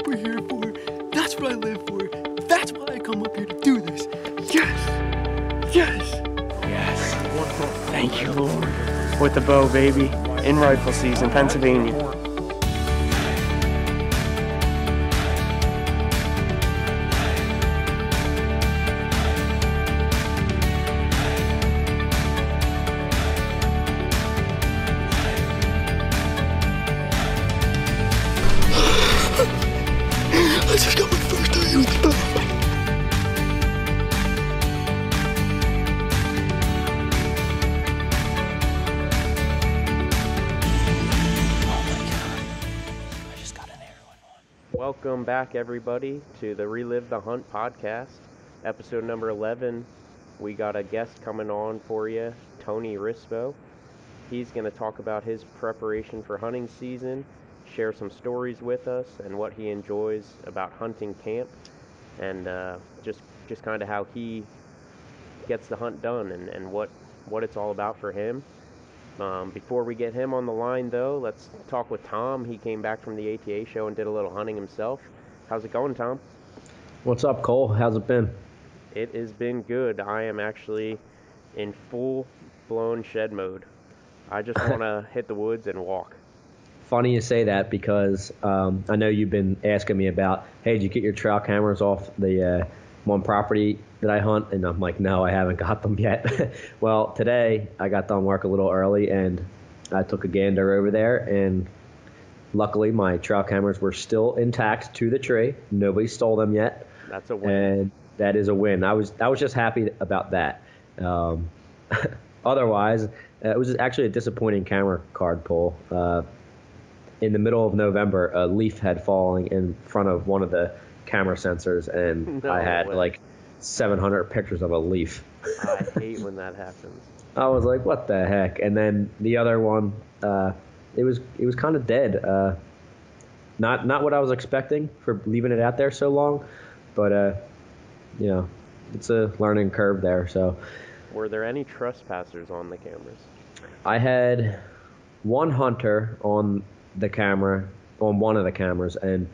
what we're here for. That's what I live for. That's why I come up here to do this. Yes! Yes! Yes. Thank you, Lord. With the bow, baby. In rifle season, Pennsylvania. I just got my first target with the bow. Welcome back, everybody, to the Relive the Hunt podcast, episode number 11. We got a guest coming on for you, Tony Rispo. He's going to talk about his preparation for hunting season, share some stories with us, and what he enjoys about hunting camp, and just kind of how he gets the hunt done and what it's all about for him. Before we get him on the line, though, let's talk with Tom. He came back from the ATA show and did a little hunting himself. How's it going, Tom? What's up, Cole? How's it been? It has been good. I am actually in full-blown shed mode. I just want to hit the woods and walk. Funny you say that because I know you've been asking me about, hey, did you get your trail cameras off the one property that I hunt? And I'm like, no, I haven't got them yet. Well, today I got done work a little early and I took a gander over there, and luckily my trail cameras were still intact to the tree. Nobody stole them yet. That's a win. And that is a win. I was just happy about that. Otherwise, it was actually a disappointing camera card pull. In the middle of November, a leaf had fallen in front of one of the camera sensors, and I had like 700 pictures of a leaf. I hate when that happens. I was like, what the heck? And then the other one, it was kind of dead. Not what I was expecting for leaving it out there so long, but it's a learning curve there. So, were there any trespassers on the cameras? I had one hunter on the camera, on one of the cameras, and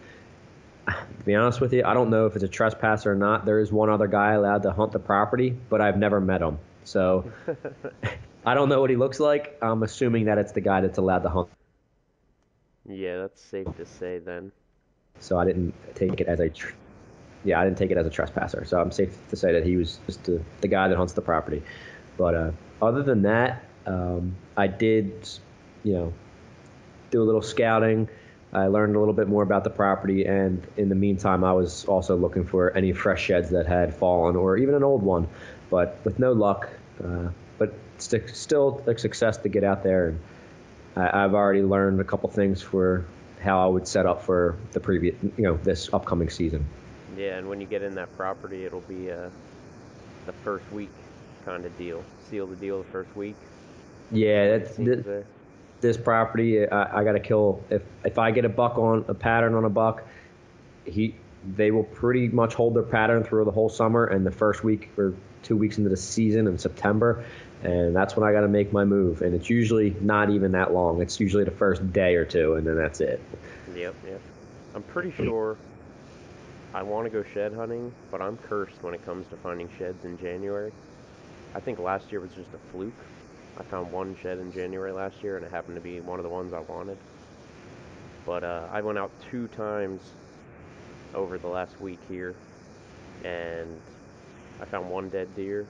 to be honest with you, I don't know if it's a trespasser or not. There is one other guy allowed to hunt the property, but I've never met him. So I don't know what he looks like. I'm assuming that it's the guy that's allowed to hunt. Yeah, that's safe to say then. So I didn't take it as I didn't take it as a trespasser. So I'm safe to say that he was just the guy that hunts the property. But other than that, I did, do a little scouting. I learned a little bit more about the property, and in the meantime, I was also looking for any fresh sheds that had fallen, or even an old one, but with no luck. But still a success to get out there, and I've already learned a couple things for how I would set up for the previous, this upcoming season. Yeah, and when you get in that property, it'll be the first week kind of deal. Seal the deal the first week. Yeah, this property, I got to kill. If I get a buck on a pattern on a buck, they will pretty much hold their pattern through the whole summer and the first week or 2 weeks into the season in September, and that's when I got to make my move. And it's usually not even that long. It's usually the first day or two, and then that's it. Yep. I'm pretty sure I want to go shed hunting, but I'm cursed when it comes to finding sheds in January. I think last year was just a fluke. I found one shed in January last year, and it happened to be one of the ones I wanted. But I went out 2 times over the last week here, and I found one dead deer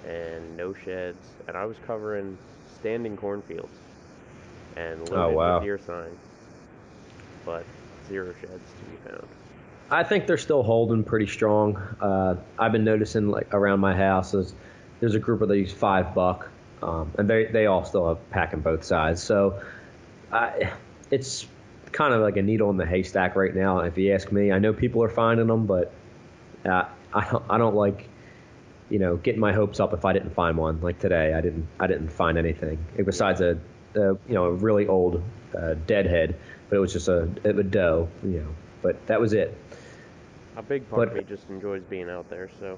and no sheds, and I was covering standing cornfields and loaded with deer sign, but 0 sheds to be found. I think they're still holding pretty strong. I've been noticing, like, around my house, there's a group of these 5 buck. And they all still have packing both sides. So it's kind of like a needle in the haystack right now, if you ask me. I know people are finding them, but I don't like, getting my hopes up if I didn't find one. Like today, I didn't find anything besides a really old deadhead, but it was just a doe, But that was it. A big part of me just enjoys being out there, so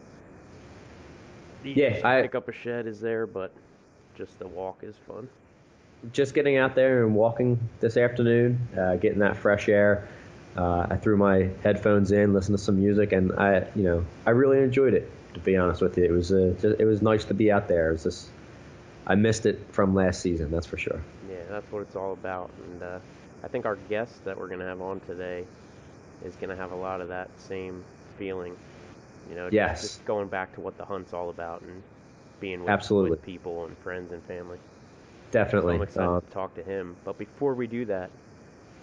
yeah, pick up a shed is there, but just the walk is fun. Just getting out there and walking this afternoon, getting that fresh air. I threw my headphones in, listened to some music, and I really enjoyed it. To be honest with you, it was nice to be out there. It was just, I missed it from last season, that's for sure. Yeah, that's what it's all about. And I think our guest that we're going to have on today is going to have a lot of that same feeling. Yes, just going back to what the hunt's all about and being absolutely, with people and friends and family. definitely. So I'm excited to talk to him. But before we do that,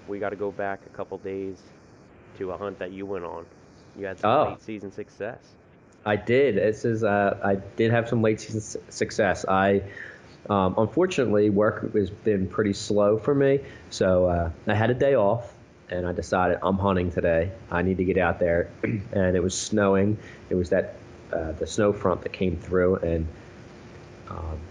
we got to go back a couple days to a hunt that you went on. You had some late season success. I did. I did have some late season success. Unfortunately, work has been pretty slow for me, so I had a day off, and I decided I'm hunting today. I need to get out there, and it was snowing. It was the snow front that came through, and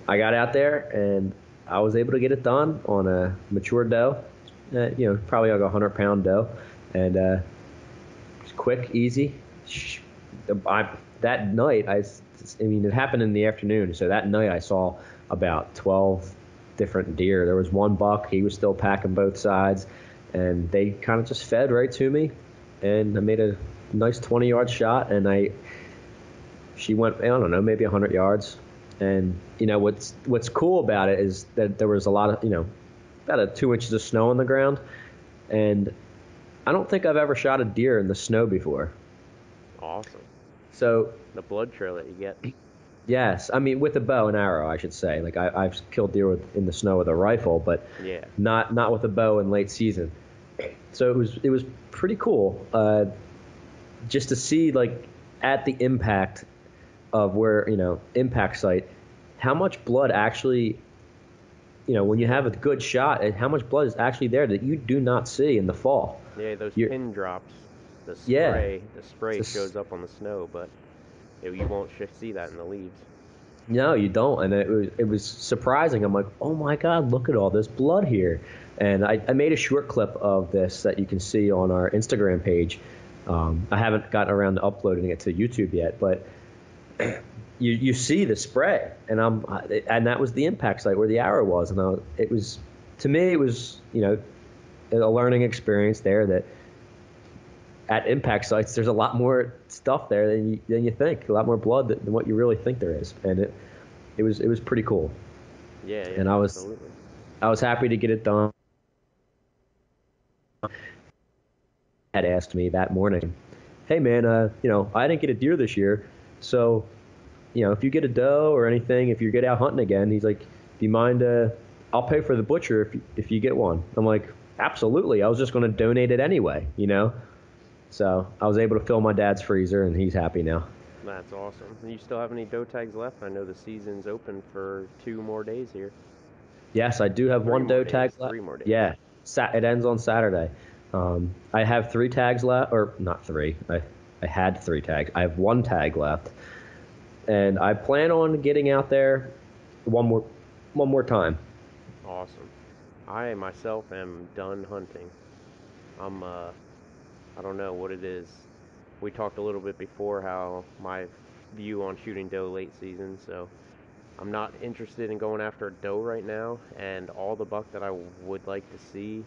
I got out there, and I was able to get it done on a mature doe. Probably like a 100-pound doe, and it's quick, easy. That night, it happened in the afternoon, so that night I saw about 12 different deer. There was one buck, he was still packing both sides, and they kind of just fed right to me, and I made a nice 20-yard shot, and she went, I don't know, maybe 100 yards. And, what's cool about it is that there was a lot of, about 2 inches of snow on the ground, and I don't think I've ever shot a deer in the snow before. Awesome. So the blood trail that you get. Yes, I mean with a bow and arrow, I should say. Like I've killed deer in the snow with a rifle, but yeah, not with a bow in late season. So it was pretty cool, just to see like at the impact of where impact site, how much blood actually, when you have a good shot, and how much blood is actually there that you do not see in the fall. Yeah, those pin drops. The spray shows up on the snow, but you won't see that in the leaves. No, you don't, and it was surprising. I'm like, oh my God, look at all this blood here, and I made a short clip of this that you can see on our Instagram page. I haven't gotten around to uploading it to YouTube yet, but you see the spray, and that was the impact site where the arrow was, and to me it was a learning experience there that. At impact sites, there's a lot more stuff there than you think. A lot more blood than what you really think there is, and it was pretty cool. Yeah, and I was happy to get it done. Had asked me that morning, "Hey man, I didn't get a deer this year, so if you get a doe or anything, if you get out hunting again," he's like, "Do you mind? I'll pay for the butcher if you get one." I'm like, "Absolutely. I was just going to donate it anyway, So I was able to fill my dad's freezer, and he's happy now. That's awesome. You still have any doe tags left? I know the season's open for 2 more days here. Yes, I do have one doe tag left. 3 more days. Yeah, it ends on Saturday. I have 3 tags left, or not 3. I had 3 tags. I have 1 tag left, and I plan on getting out there one more time. Awesome. I myself am done hunting. I don't know what it is. We talked a little bit before how my view on shooting doe late season, so I'm not interested in going after a doe right now, and all the buck that I would like to see,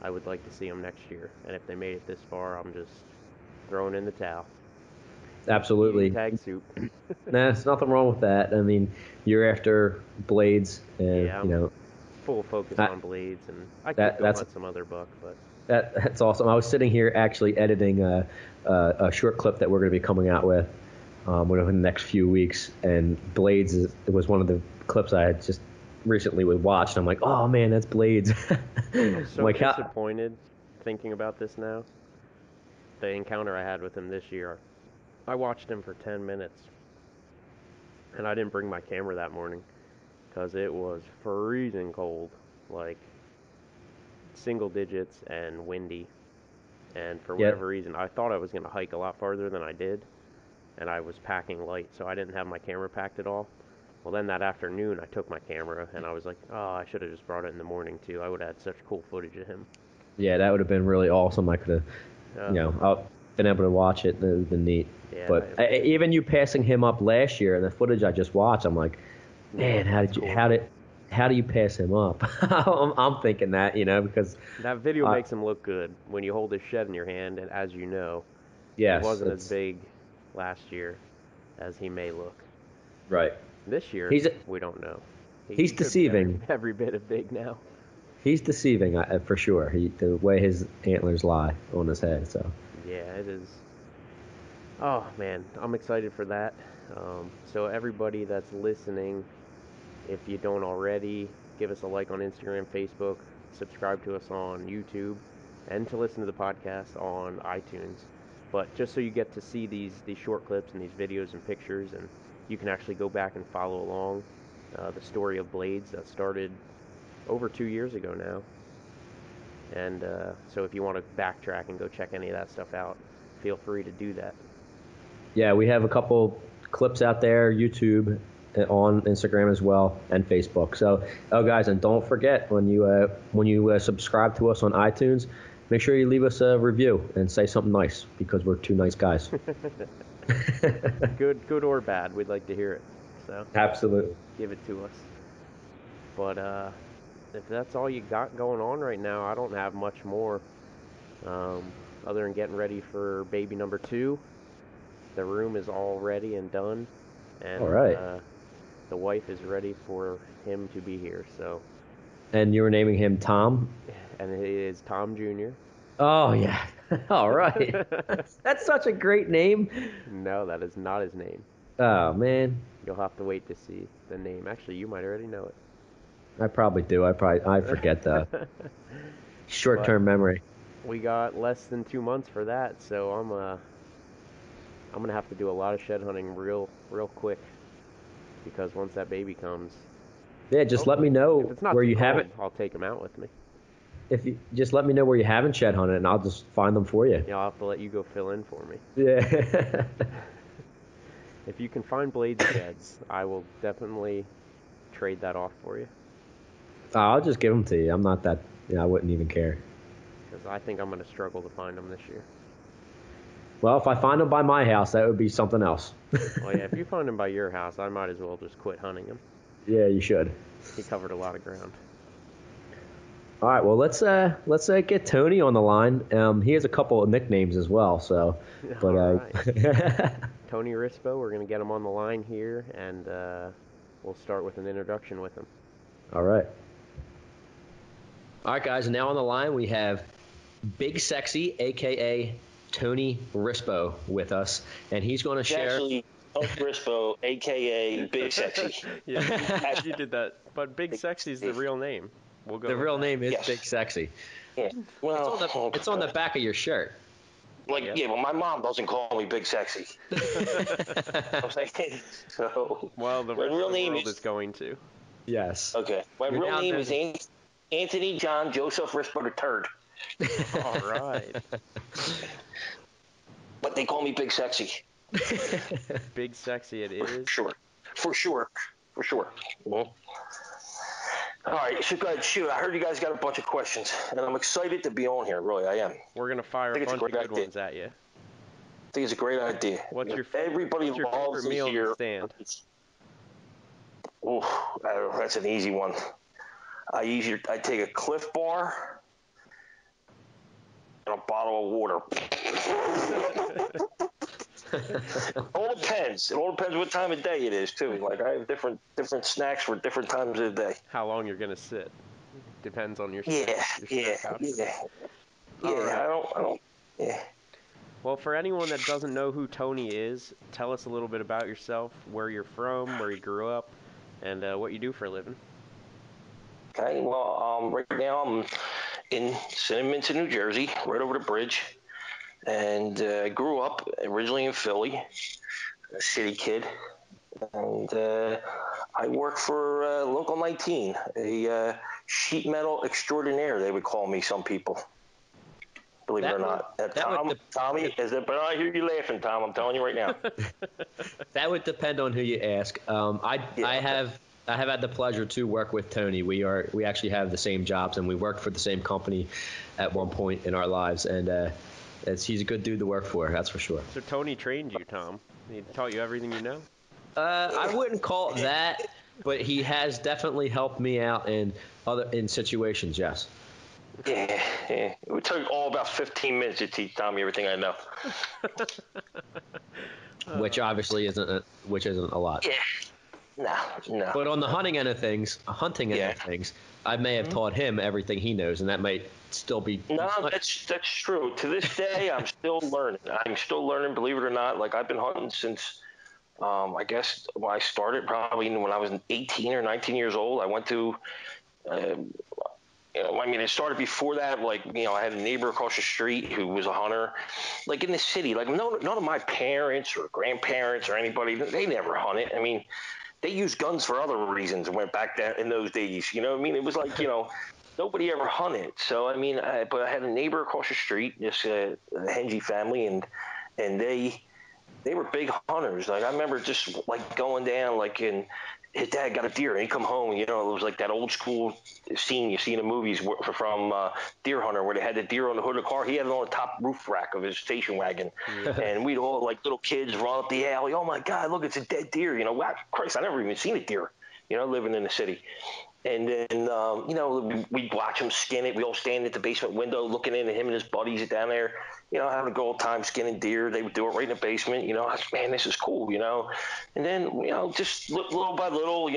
I would like to see them next year. And if they made it this far, I'm just throwing in the towel. Absolutely. Tag soup. Nah, there's nothing wrong with that. I mean, you're after blades, and full focus on blades, and I could go hunt some other buck, but that's awesome. I was sitting here actually editing a short clip that we're going to be coming out with within the next few weeks, and blades it was one of the clips I had just recently watched. I'm like, oh man, that's blades. I'm so disappointed thinking about this now. The encounter I had with him this year, I watched him for 10 minutes, and I didn't bring my camera that morning because it was freezing cold, like single digits and windy. And for whatever reason, I thought I was going to hike a lot farther than I did, and I was packing light, so I didn't have my camera packed at all. Well, then that afternoon, I took my camera, and I was like, oh, I should have just brought it in the morning, too. I would have had such cool footage of him. Yeah, that would have been really awesome. I could have, been able to watch it. It would have been neat. Yeah, but even you passing him up last year and the footage I just watched, I'm like, man, how how do you pass him up? I'm thinking that, because That video makes him look good when you hold his shed in your hand, and as you know, yes, he wasn't as big last year as he may look. Right. This year, we don't know. He's deceiving. Every bit of big now. He's deceiving for sure. The way his antlers lie on his head. So. Yeah, it is. Oh man, I'm excited for that. So everybody that's listening, if you don't already, give us a like on Instagram, Facebook, subscribe to us on YouTube, and to listen to the podcast on iTunes. But just so you get to see these short clips and these videos and pictures, and you can actually go back and follow along the story of Blades that started over 2 years ago now. And so if you want to backtrack and go check any of that stuff out, feel free to do that. Yeah, we have a couple clips out there, YouTube, on Instagram as well, and Facebook. So, guys, and don't forget when you subscribe to us on iTunes, make sure you leave us a review and say something nice, because we're two nice guys. Good or bad, we'd like to hear it. So absolutely, give it to us. But if that's all you got going on right now, I don't have much more. Other than getting ready for baby number 2. The room is all ready and done, and all right. The wife is ready for him to be here. So. And you were naming him Tom? And it is Tom Jr. Oh yeah. All right. That's such a great name. No, that is not his name. Oh man. You'll have to wait to see the name. Actually, you might already know it. I probably do. I forget the short-term memory. We got less than 2 months for that, so I'm gonna have to do a lot of shed hunting real quick, because once that baby comes. Yeah, just let me know if it's not where too you cold, haven't. I'll take him out with me. If you just let me know where you haven't shed hunted, and I'll just find them for you. Yeah, I'll have to let you go fill in for me. Yeah. If you can find blade sheds, I will definitely trade that off for you. I'll just give them to you. I'm not that. I wouldn't even care. Because I think I'm going to struggle to find them this year. Well, if I find them by my house, that would be something else. Well, yeah, if you find them by your house, I might as well just quit hunting them. Yeah, you should. He covered a lot of ground. All right, well, let's get Tony on the line. He has a couple of nicknames as well, so. But all right. Tony Rispo, we're going to get him on the line here, and we'll start with an introduction with him. All right. All right, guys, and now on the line we have Big Sexy, a.k.a. Tony Rispo, with us, and he's going to share. Actually, Tony Rispo, a.k.a. Big Sexy. Yeah, you did that. But Big Sexy is the real name. We'll go. The real name is yes. Big Sexy. Yeah. Well, it's on the back of your shirt. Like, yeah, well, my mom doesn't call me Big Sexy. I'm saying, so. Well, the real name is going to. Yes. Okay. My real name is Anthony John Joseph Rispo III. All right. But they call me Big Sexy. Big Sexy it is. For sure. Mm-hmm. All right, so good. Shoot, I heard you guys got a bunch of questions, and I'm excited to be on here. Really, I am. We're gonna fire a bunch of good ones at you. I think it's a great idea. What's your favorite meal on the stand? Oh, that's an easy one. I take a Cliff Bar and a bottle of water. It all depends. It all depends what time of day it is too. Like I have different snacks for different times of the day. How long you're gonna sit depends on your Yeah. Right. I don't. Yeah. Well, for anyone that doesn't know who Tony is, tell us a little bit about yourself, where you're from, where you grew up, and what you do for a living. Okay. Well, right now I'm in Cinnaminson, New Jersey, right over the bridge. And I grew up originally in Philly, a city kid. And I work for Local 19, a sheet metal extraordinaire, they would call me, some people. Believe it or not. Tommy, but I hear you laughing, Tom. I'm telling you right now. That would depend on who you ask. I have had the pleasure to work with Tony. We actually have the same jobs, and we worked for the same company at one point in our lives. And he's a good dude to work for, that's for sure. So Tony trained you, Tom. He taught you everything you know? I wouldn't call it that. But he has definitely helped me out in situations. Yes. Yeah. It would take all about 15 minutes to teach Tommy everything I know. Which obviously isn't a lot. Yeah. No. But on the hunting end of things, I may have taught him everything he knows, and that might still be. No, that's true. To this day, I'm still learning. Believe it or not. Like I've been hunting since, I guess when I started, probably when I was 18 or 19 years old. I went to, it started before that. Like, I had a neighbor across the street who was a hunter. Like in the city, like none of my parents or grandparents or anybody, they never hunted. I mean, they used guns for other reasons and went back in those days. You know what I mean? It was like, nobody ever hunted. So, I mean, but I had a neighbor across the street, this Henji family, and they were big hunters. Like, I remember just, like, going down, like, and his dad got a deer, and he'd come home, it was like that old school scene you see in the movies from Deer Hunter, where they had the deer on the hood of the car. He had it on the top roof rack of his station wagon. Yeah. And we'd all, like little kids, run up the alley. Oh, my God, look, it's a dead deer. Wow, Christ, I never even seen a deer, living in the city. And then, we'd watch him skin it. We all stand at the basement window looking in at him and his buddies down there, having a good old time skinning deer. They would do it right in the basement. Man, this is cool, And then, just little by little,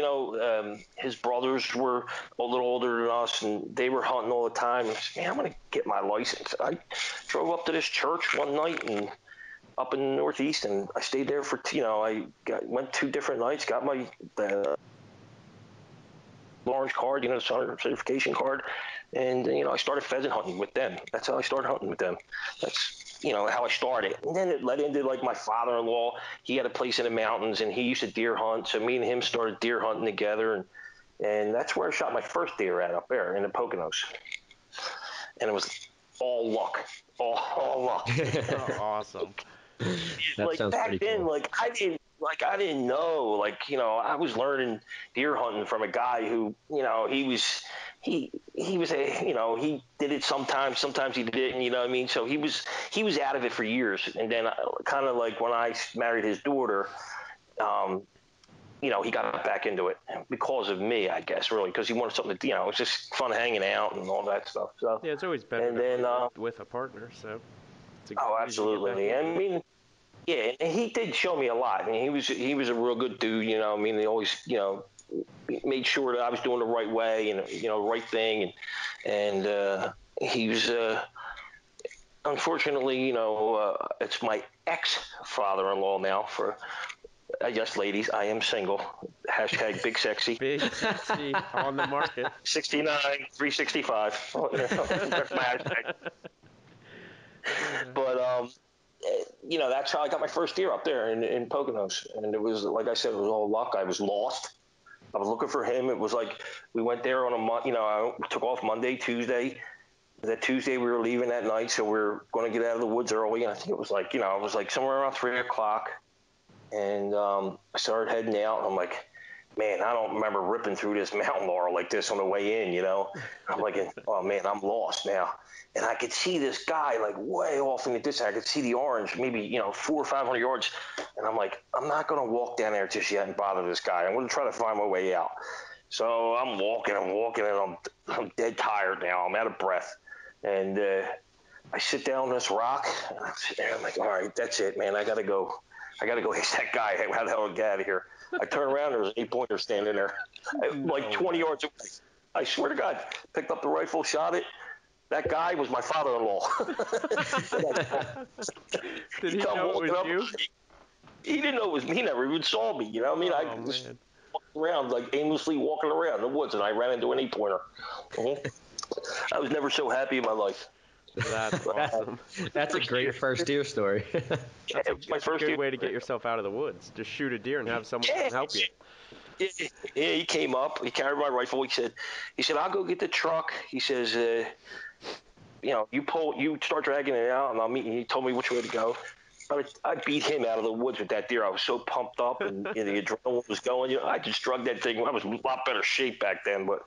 his brothers were a little older than us, and they were hunting all the time. And I said, man, I'm going to get my license. I drove up to this church one night and up in the Northeast, and I stayed there for, went 2 different nights, got my orange card, the certification card, and I started pheasant hunting with them. That's how I started hunting with them. That's how I started, and then it led into like my father-in-law. He had a place in the mountains, and he used to deer hunt. So me and him started deer hunting together, and that's where I shot my first deer at up there in the Poconos, and it was all luck, all luck. Oh, awesome. That like sounds back pretty then, cool. I didn't know, I was learning deer hunting from a guy who, he did it sometimes he didn't, so he was out of it for years. And then kind of like when I married his daughter, he got back into it because of me, I guess, really, because he wanted something to, it's just fun hanging out and all that stuff. So yeah, it's always better with a partner, so. Absolutely. I mean, yeah, and he did show me a lot. I mean, he was a real good dude. He always, made sure that I was doing the right way and right thing, and he was. Unfortunately, it's my ex-father-in-law now. For yes, ladies, I am single. Hashtag big sexy. Big sexy on the market. 69, 365. That's my hashtag. But that's how I got my first deer up there in Poconos. And it was, like I said, it was all luck. I was lost. I was looking for him. It was like we went there on I took off Monday, Tuesday. That Tuesday we were leaving that night, so we were going to get out of the woods early. And I think it was like, it was like somewhere around 3 o'clock. And I started heading out. And I'm like, man, I don't remember ripping through this mountain laurel like this on the way in, I'm like, oh, man, I'm lost now. And I could see this guy like way off in the distance. I could see the orange, maybe 400 or 500 yards. And I'm like, I'm not going to walk down there just yet and bother this guy. I'm going to try to find my way out. So I'm walking, and I'm dead tired now. I'm out of breath. And I sit down on this rock, and I'm sitting there. I'm like, all right, that's it, man. I got to go ask that guy how the hell I get out of here. I turn around, there's an 8-pointer standing there, like 20 yards away. I swear to God, picked up the rifle, shot it. That guy was my father-in-law. Did he know it was you? He didn't know it was me. He never even saw me. I mean? I just walked around, like aimlessly walking around the woods, and I ran into an 8-pointer. I was never so happy in my life. That's awesome. That's a great first deer story. That's my first good way to get yourself out of the woods. Just shoot a deer and have someone help you. Yeah, he came up. He carried my rifle. He said, I'll go get the truck. He says, you start dragging it out, and I'll meet you. He told me which way to go. I beat him out of the woods with that deer. I was so pumped up, and the adrenaline was going. I just drugged that thing. I was in a lot better shape back then, but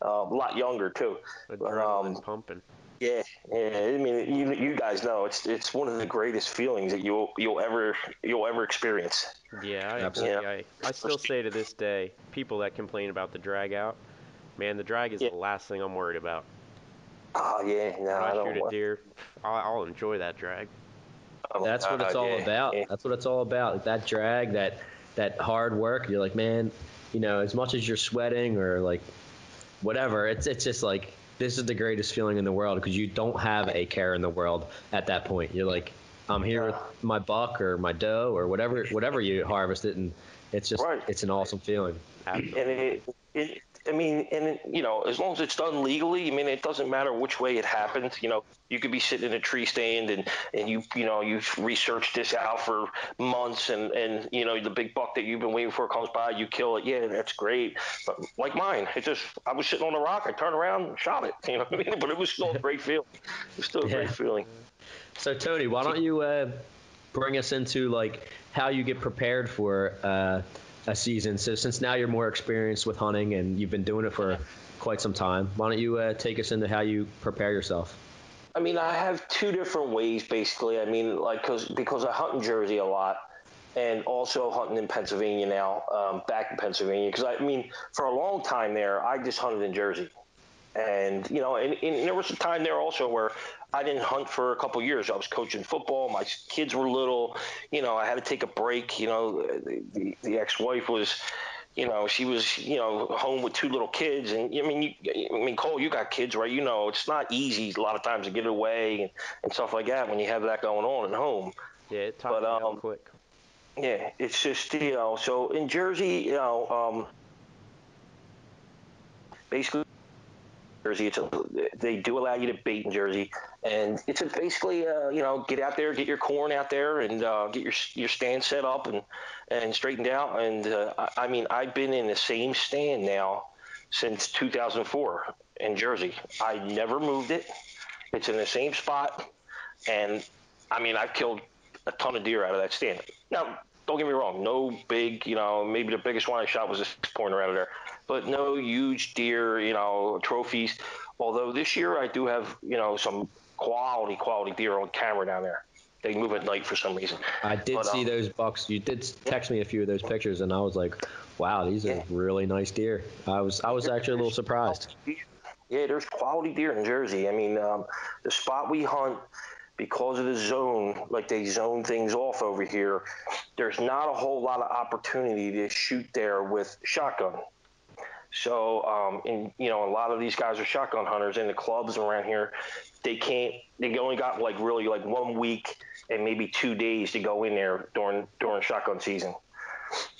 a lot younger too. Adrenaline pumping. Yeah, I mean, you guys know it's one of the greatest feelings that you'll ever experience. Yeah, I Absolutely. agree. I still say to this day, people that complain about the drag out, man, the drag is Yeah. the last thing I'm worried about. Oh yeah, no, When I I don't. shoot a deer, I'll enjoy that drag. Oh, That's what it's all yeah, about. yeah. That's what it's all about. That drag, that hard work. You're like, man, as much as you're sweating or like whatever, it's just like this is the greatest feeling in the world because you don't have a care in the world at that point. You're like, I'm here with my buck or my doe or whatever you harvested, and it's just Right. it's an awesome feeling. Absolutely. And I mean, as long as it's done legally, I mean, it doesn't matter which way it happens. You could be sitting in a tree stand and you've researched this out for months and the big buck that you've been waiting for comes by, you kill it. Yeah, that's great. But like mine, I was sitting on a rock, I turned around and shot it. You know what I mean? But it was still a great feeling. It was still a great Yeah. feeling. So Tony, why don't you bring us into like how you get prepared for a season? So since now you're more experienced with hunting and you've been doing it for quite some time, why don't you take us into how you prepare yourself? I mean, I have two different ways basically. I mean, like because I hunt in Jersey a lot, and also hunting in Pennsylvania now, back in Pennsylvania. Because I mean, for a long time there, I just hunted in Jersey, and and there was a time there also where I didn't hunt for a couple years. I was coaching football. My kids were little. I had to take a break. The ex-wife was. She was, home with two little kids, and Cole, you got kids, right? It's not easy a lot of times to get away and stuff like that when you have that going on at home. Yeah, it ties me up quick. Yeah, it's just so in Jersey, basically Jersey, they do allow you to bait in Jersey, and it's basically get out there, get your corn out there, and get your stand set up and straightened out. And I mean, I've been in the same stand now since 2004 in Jersey. I never moved it. It's in the same spot, and I mean, I've killed a ton of deer out of that stand. Now, don't get me wrong, no big, maybe the biggest one I shot was a 6-pointer out of there, but no huge deer, trophies. Although this year I do have, some quality deer on camera down there. They move at night for some reason. I did see those bucks. You did text me a few of those pictures, and I was like, "Wow, these are really nice deer." I was actually a little surprised. Yeah, there's quality deer in Jersey. I mean, the spot we hunt, because of the zone, like they zone things off over here, there's not a whole lot of opportunity to shoot there with shotgun. So, a lot of these guys are shotgun hunters in the clubs around here. They only got like really like 1 week and maybe 2 days to go in there during shotgun season.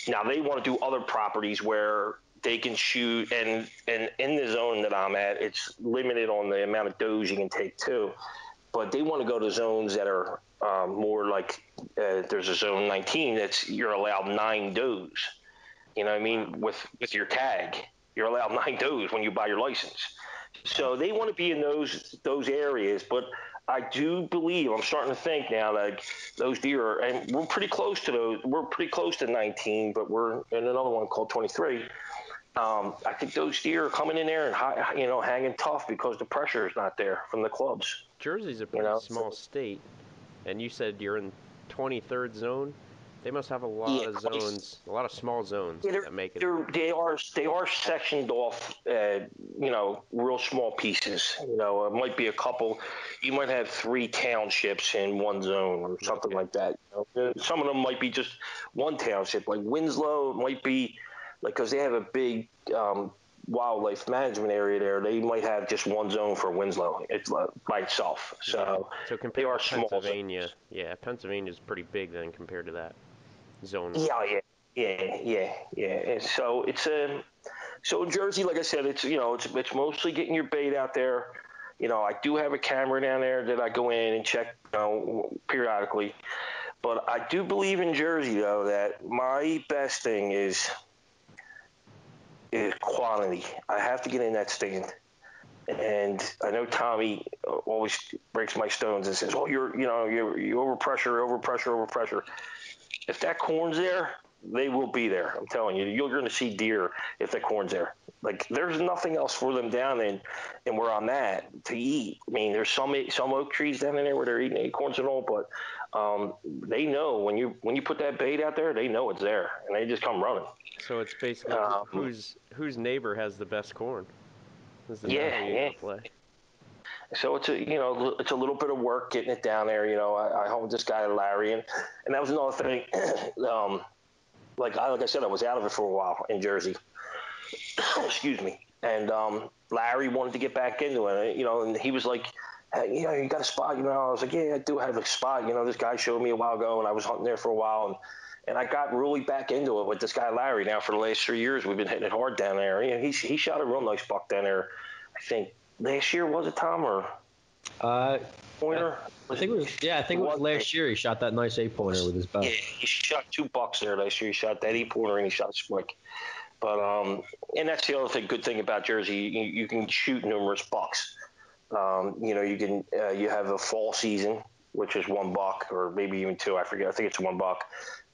Now they want to do other properties where they can shoot, and in the zone that I'm at, it's limited on the amount of does you can take too. But they want to go to zones that are more like there's a zone 19 that's you're allowed 9 does. You know what I mean? With your tag, you're allowed 9 does when you buy your license. So they want to be in those areas, but I do believe I'm starting to think now like those deer are, and we're pretty close to those. We're pretty close to 19, but we're in another one called 23. I think those deer are coming in there and hanging tough because the pressure is not there from the clubs. Jersey's a pretty small state, and you said you're in 23rd zone. They must have a lot of zones, a lot of small zones that make it. They are sectioned off, real small pieces. It might be a couple. You might have 3 townships in one zone or something like that. Some of them might be just one township, like Winslow. It might be like because they have a big wildlife management area there. They might have just one zone for Winslow. It's by itself. So compared they are to small. Pennsylvania, Pennsylvania's pretty big then compared to that zone. Yeah. And so it's so in Jersey, like I said, it's mostly getting your bait out there. I do have a camera down there that I go in and check, periodically. But I do believe in Jersey though that my best thing is quantity. I have to get in that stand. And I know Tommy always breaks my stones and says, "Oh, you overpressure. If that corn's there, they will be there. I'm telling you, you're going to see deer if the corn's there. Like, there's nothing else for them down in and where I'm at to eat. I mean, there's some oak trees down in there where they're eating acorns and all, but they know when you put that bait out there, they know it's there, and they just come running. So it's basically whose neighbor has the best corn. Is the Yeah. play. So it's a little bit of work getting it down there. I helped this guy Larry, and that was another thing. Like I said, I was out of it for a while in Jersey. Excuse me. And Larry wanted to get back into it, and he was like, hey, you got a spot, I was like, yeah, I do have a spot. This guy showed me a while ago, and I was hunting there for a while, and I got really back into it with this guy Larry. Now for the last 3 years, we've been hitting it hard down there. He shot a real nice buck down there. I think last year, was it, Tom, or pointer? I think it was last year. He shot that nice 8-pointer with his bow. Yeah, he shot 2 bucks there last year. He shot that 8-pointer and he shot a spike. But and that's the other good thing about Jersey. You can shoot numerous bucks. You can you have a fall season, which is $1 or maybe even 2. I forget. I think it's $1.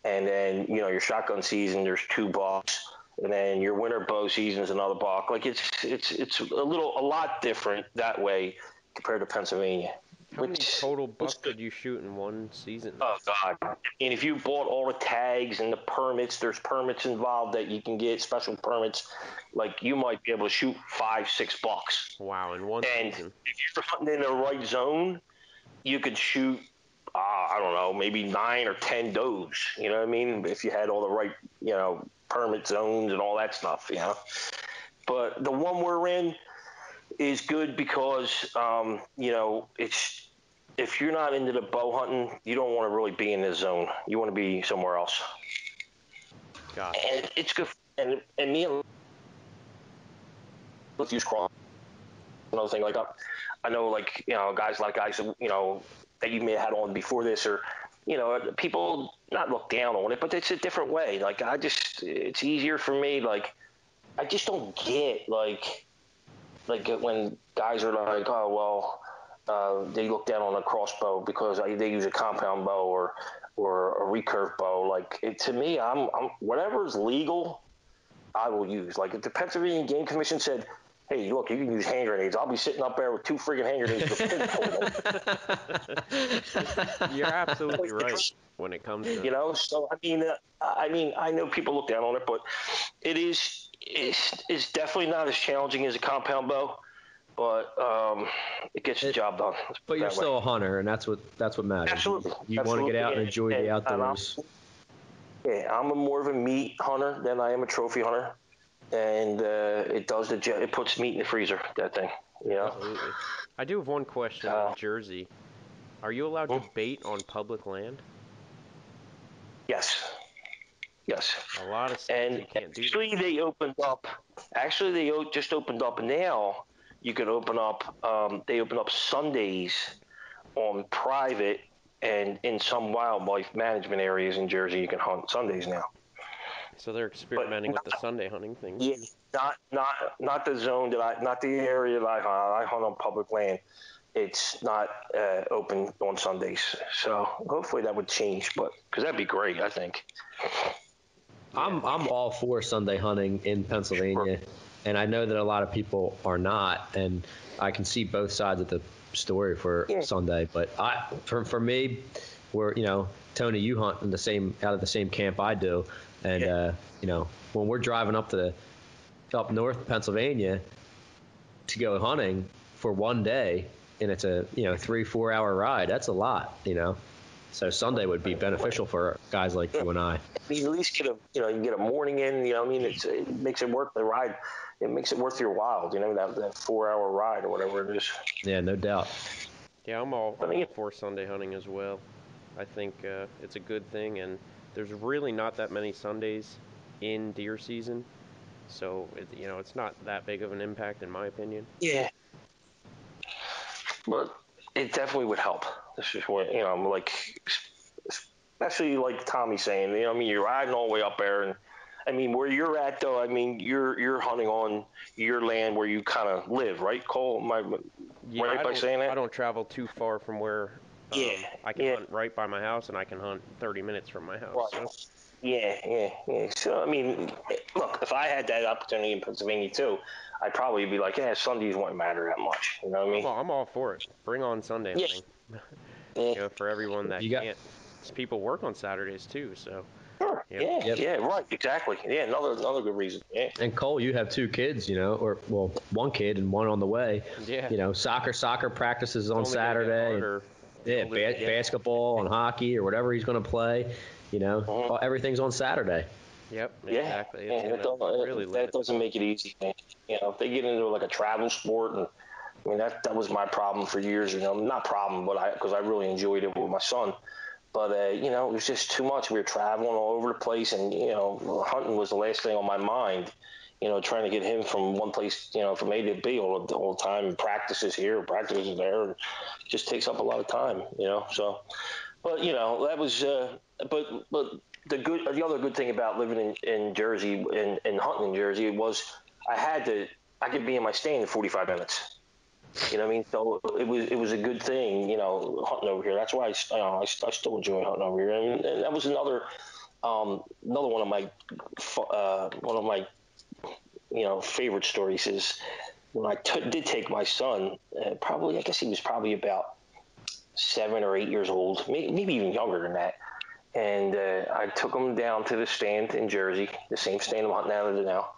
And then your shotgun season, there's $2. And then your winter bow season is another $1. Like it's a lot different that way compared to Pennsylvania. How many total bucks did you shoot in one season? Oh God! And if you bought all the tags and the permits, there's permits involved that you can get, special permits. Like, you might be able to shoot $5-6 bucks. Wow, in one season. And if you're hunting in the right zone, you could shoot, I don't know, maybe 9 or 10 does. You know what I mean? If you had all the right, permit zones and all that stuff. But the one we're in is good because, it's, if you're not into the bow hunting, you don't want to really be in this zone. You want to be somewhere else. Gotcha. And it's good. And me, let's use cross. Another thing, like I know, like guys that you may have had on before this, or people not look down on it, but it's a different way. Like, it's easier for me. Like, I just don't get like when guys are like, oh well. They look down on a crossbow because they use a compound bow or a recurve bow. Like, to me, I'm whatever is legal, I will use. Like, if the Pennsylvania Game Commission said, "Hey, look, you can use hand grenades," I'll be sitting up there with 2 friggin' hand grenades. You're absolutely right when it comes to So I know people look down on it, but it's definitely not as challenging as a compound bow. But it gets the job done. But you're still a hunter, and that's what matters. Absolutely. You want to get out and enjoy the outdoors. I'm more of a meat hunter than I am a trophy hunter, and it puts meat in the freezer. That thing, Absolutely. I do have one question in Jersey. Are you allowed to bait on public land? Yes. A lot of states you can't do that. Actually, they just opened up now. You could open up. They open up Sundays on private and in some wildlife management areas in Jersey. You can hunt Sundays now. So they're experimenting with the Sunday hunting thing. Yeah, not the zone not the area that I hunt. I hunt on public land. It's not open on Sundays. So hopefully that would change, because that'd be great, I think. I'm all for Sunday hunting in Pennsylvania. Sure. And I know that a lot of people are not, and I can see both sides of the story for Sunday. But for me, where Tony, you hunt in out of the same camp I do, and when we're driving up north Pennsylvania to go hunting for one day, and it's a 3-4 hour ride, that's a lot, So Sunday would be beneficial for guys like you and I. You at least get you get a morning in. It makes it worth the ride. It makes it worth your while. That 4-hour ride or whatever it is. Yeah, no doubt. Yeah, I'm all for Sunday hunting as well. I think it's a good thing, and there's really not that many Sundays in deer season, so it's not that big of an impact in my opinion. Yeah, but it definitely would help. This is what especially like Tommy's saying. You're riding all the way up there, and where you're at though. You're hunting on your land where you kind of live, right, Cole? Right by saying that? I don't travel too far from where. I can hunt right by my house, and I can hunt 30 minutes from my house. Right. So. Yeah. So, I mean, look, if I had that opportunity in Pennsylvania too, I'd probably be like, yeah, Sundays wouldn't matter that much. You know what I mean? I'm all for it. Bring on Sunday Yeah. hunting. Yeah. For everyone that You got can't. 'Cause people work on Saturdays too, so. Sure. Yeah. Yep. Yeah. Right. Exactly. Yeah. Another good reason. Yeah. And Cole, you have 2 kids, or well, one kid and one on the way. Yeah. Soccer practices on It's only gonna get Saturday. harder the Yeah, older they get. basketball and hockey or whatever he's going to play. Mhm. Everything's on Saturday. Yep, Yeah, exactly. It's and gonna really that limit. doesn't make it easy. If they get into like a travel sport, and I mean that was my problem for years. Not problem, but because I really enjoyed it with my son. But it was just too much. We were traveling all over the place, and hunting was the last thing on my mind. Trying to get him from one place, from A to B all the time. Practices here, practices there, and just takes up a lot of time. So. But that was. But the other good thing about living in Jersey and hunting in Jersey was I could be in my stand in 45 minutes. You know what I mean? So it was a good thing, hunting over here. That's why I still enjoy hunting over here. And that was another one of my favorite stories is when I did take my son. Probably I guess he was probably about 7 or 8 years old, maybe even younger than that. And I took him down to the stand in Jersey, the same stand I'm hunting out of now.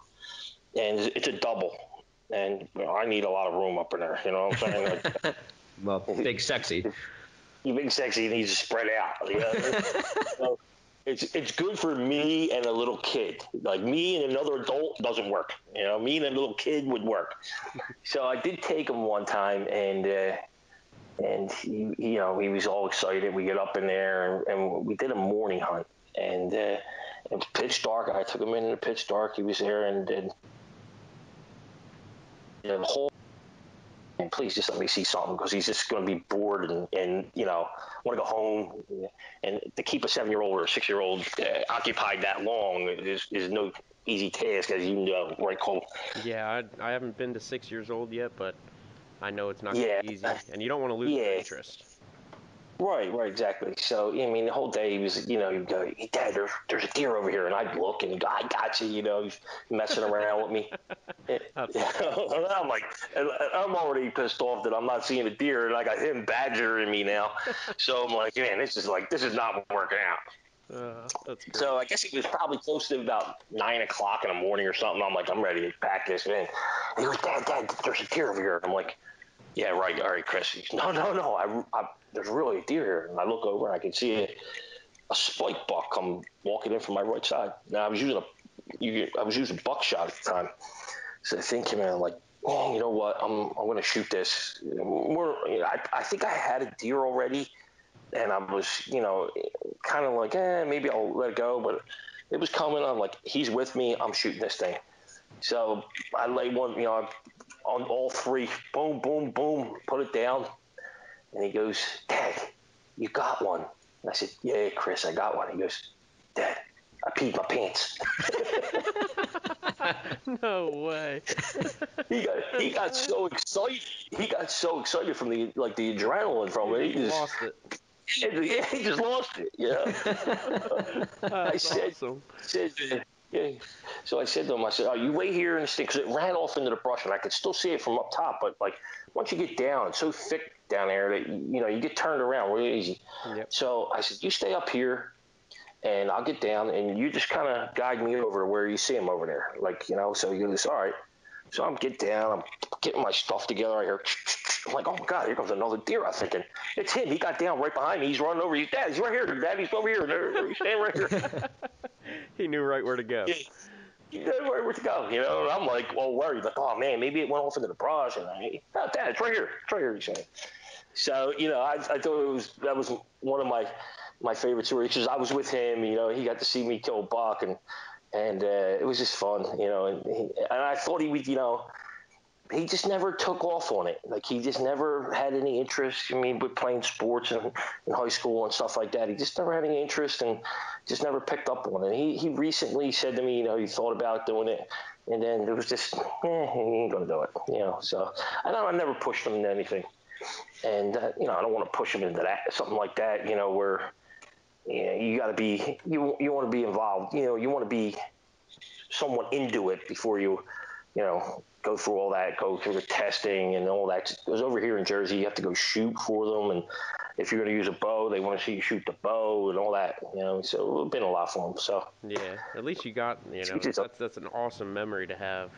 And it's a double. And I need a lot of room up in there. You know what I'm saying? Like, Well, big sexy. you big sexy needs to spread out. So it's good for me and a little kid. Like me and another adult doesn't work. Me and a little kid would work. So I did take him one time, and he was all excited. We get up in there, and we did a morning hunt, and it was pitch dark. I took him in the pitch dark. He was there, and the whole. And please just let me see something because he's just going to be bored and want to go home. And to keep a 7-year-old or a 6-year-old occupied that long is no easy task, as you know, right, Cole? Yeah, I haven't been to 6 years old yet, but I know it's not gonna Yeah, be easy, and you don't want to lose their yeah. interest. Right, exactly. So, I mean, the whole day he was, he'd go, hey, Dad, there's a deer over here. And I'd look and he'd go, I got you, he's messing around with me. And, That's and I'm like, and I'm already pissed off that I'm not seeing a deer and I got him badgering me now. So I'm like, man, this is not working out. that's great. So I guess it was probably close to about 9 o'clock in the morning or something. I'm like, I'm ready to pack this in. And he goes, Dad, there's a deer over here. And I'm like, yeah, right. All right, Chris. He goes, no. There's really a deer here. And I look over and I can see a spike buck come walking in from my right side. Now I was using buckshot at the time. So the thing came in. I'm like, oh, you know what? I'm going to shoot this. I think I had a deer already, and I was kind of like, maybe I'll let it go. But it was coming. I'm like, he's with me. I'm shooting this thing. So I lay one, on all three. Boom, boom, boom. Put it down. And he goes, Dad, you got one. And I said, yeah, Chris, I got one. He goes, Dad, I peed my pants. No way. he got so excited. He got so excited from the adrenaline from it. He just lost it. He just lost it. I That's awesome. said, yeah. So I said to him, I said, "Oh, you wait here in the stick," because it ran off into the brush, and I could still see it from up top. But once you get down, it's so thick down there that you get turned around really easy. Yep. So I said, "You stay up here, and I'll get down, and you just kind of guide me over to where you see him over there." So he goes, "All right." So I'm down, I'm getting my stuff together. I hear, I'm like, oh my God, here comes another deer. I'm thinking, it's him. He got down right behind me. He's running over. He's Dad. He's right here. Dad, he's over here. He's standing right here. He knew right where to go. Yeah. You know where to go, And I'm like, well, worried. Like, oh man, maybe it went off into the brush. And Dad, it's right here. It's right here. He's saying. So, I thought that was one of my favorite stories because I was with him. He got to see me kill a buck, and it was just fun. And I thought he would, he just never took off on it. Like he just never had any interest. With playing sports in high school and stuff like that, he just never had any interest and just never picked up on it. He recently said to me, he thought about doing it, and then it was just, he ain't gonna do it. So I never pushed him into anything, and I don't want to push him into something like that, where you got to be you want to be involved. You want to be somewhat into it before you go through all that, go through the testing and all that. Because over here in Jersey, you have to go shoot for them, and if you're going to use a bow, they want to see you shoot the bow and all that. So it's been a lot for them. So Yeah, at least you got that's an awesome memory to have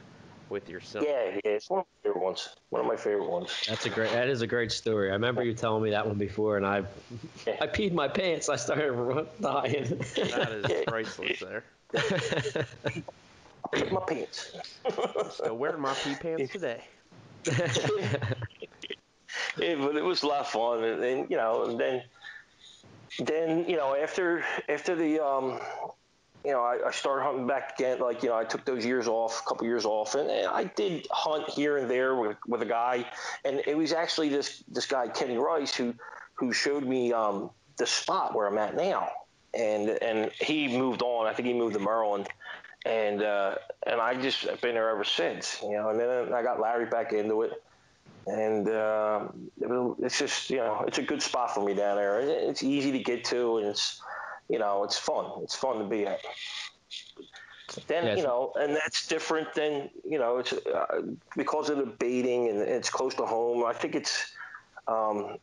with your son. Yeah, it's one of my favorite ones. One of my favorite ones. That is a great story. I remember you telling me that one before, and I peed my pants. I started dying. That is priceless there. I peed my pants. Still wearing my pee pants today. Yeah, but it was a lot of fun, and then after the I started hunting back again. Like, I took those years off, a couple years off, and I did hunt here and there with a guy, and it was actually this guy Tony Rispo who showed me the spot where I'm at now, and he moved on. I think he moved to Maryland, and I just have been there ever since. And then I got Larry back into it. And it's just, it's a good spot for me down there. It's easy to get to, and it's fun. It's fun to be at. Then, Yes. And that's different than, it's because of the baiting and it's close to home. I think it's not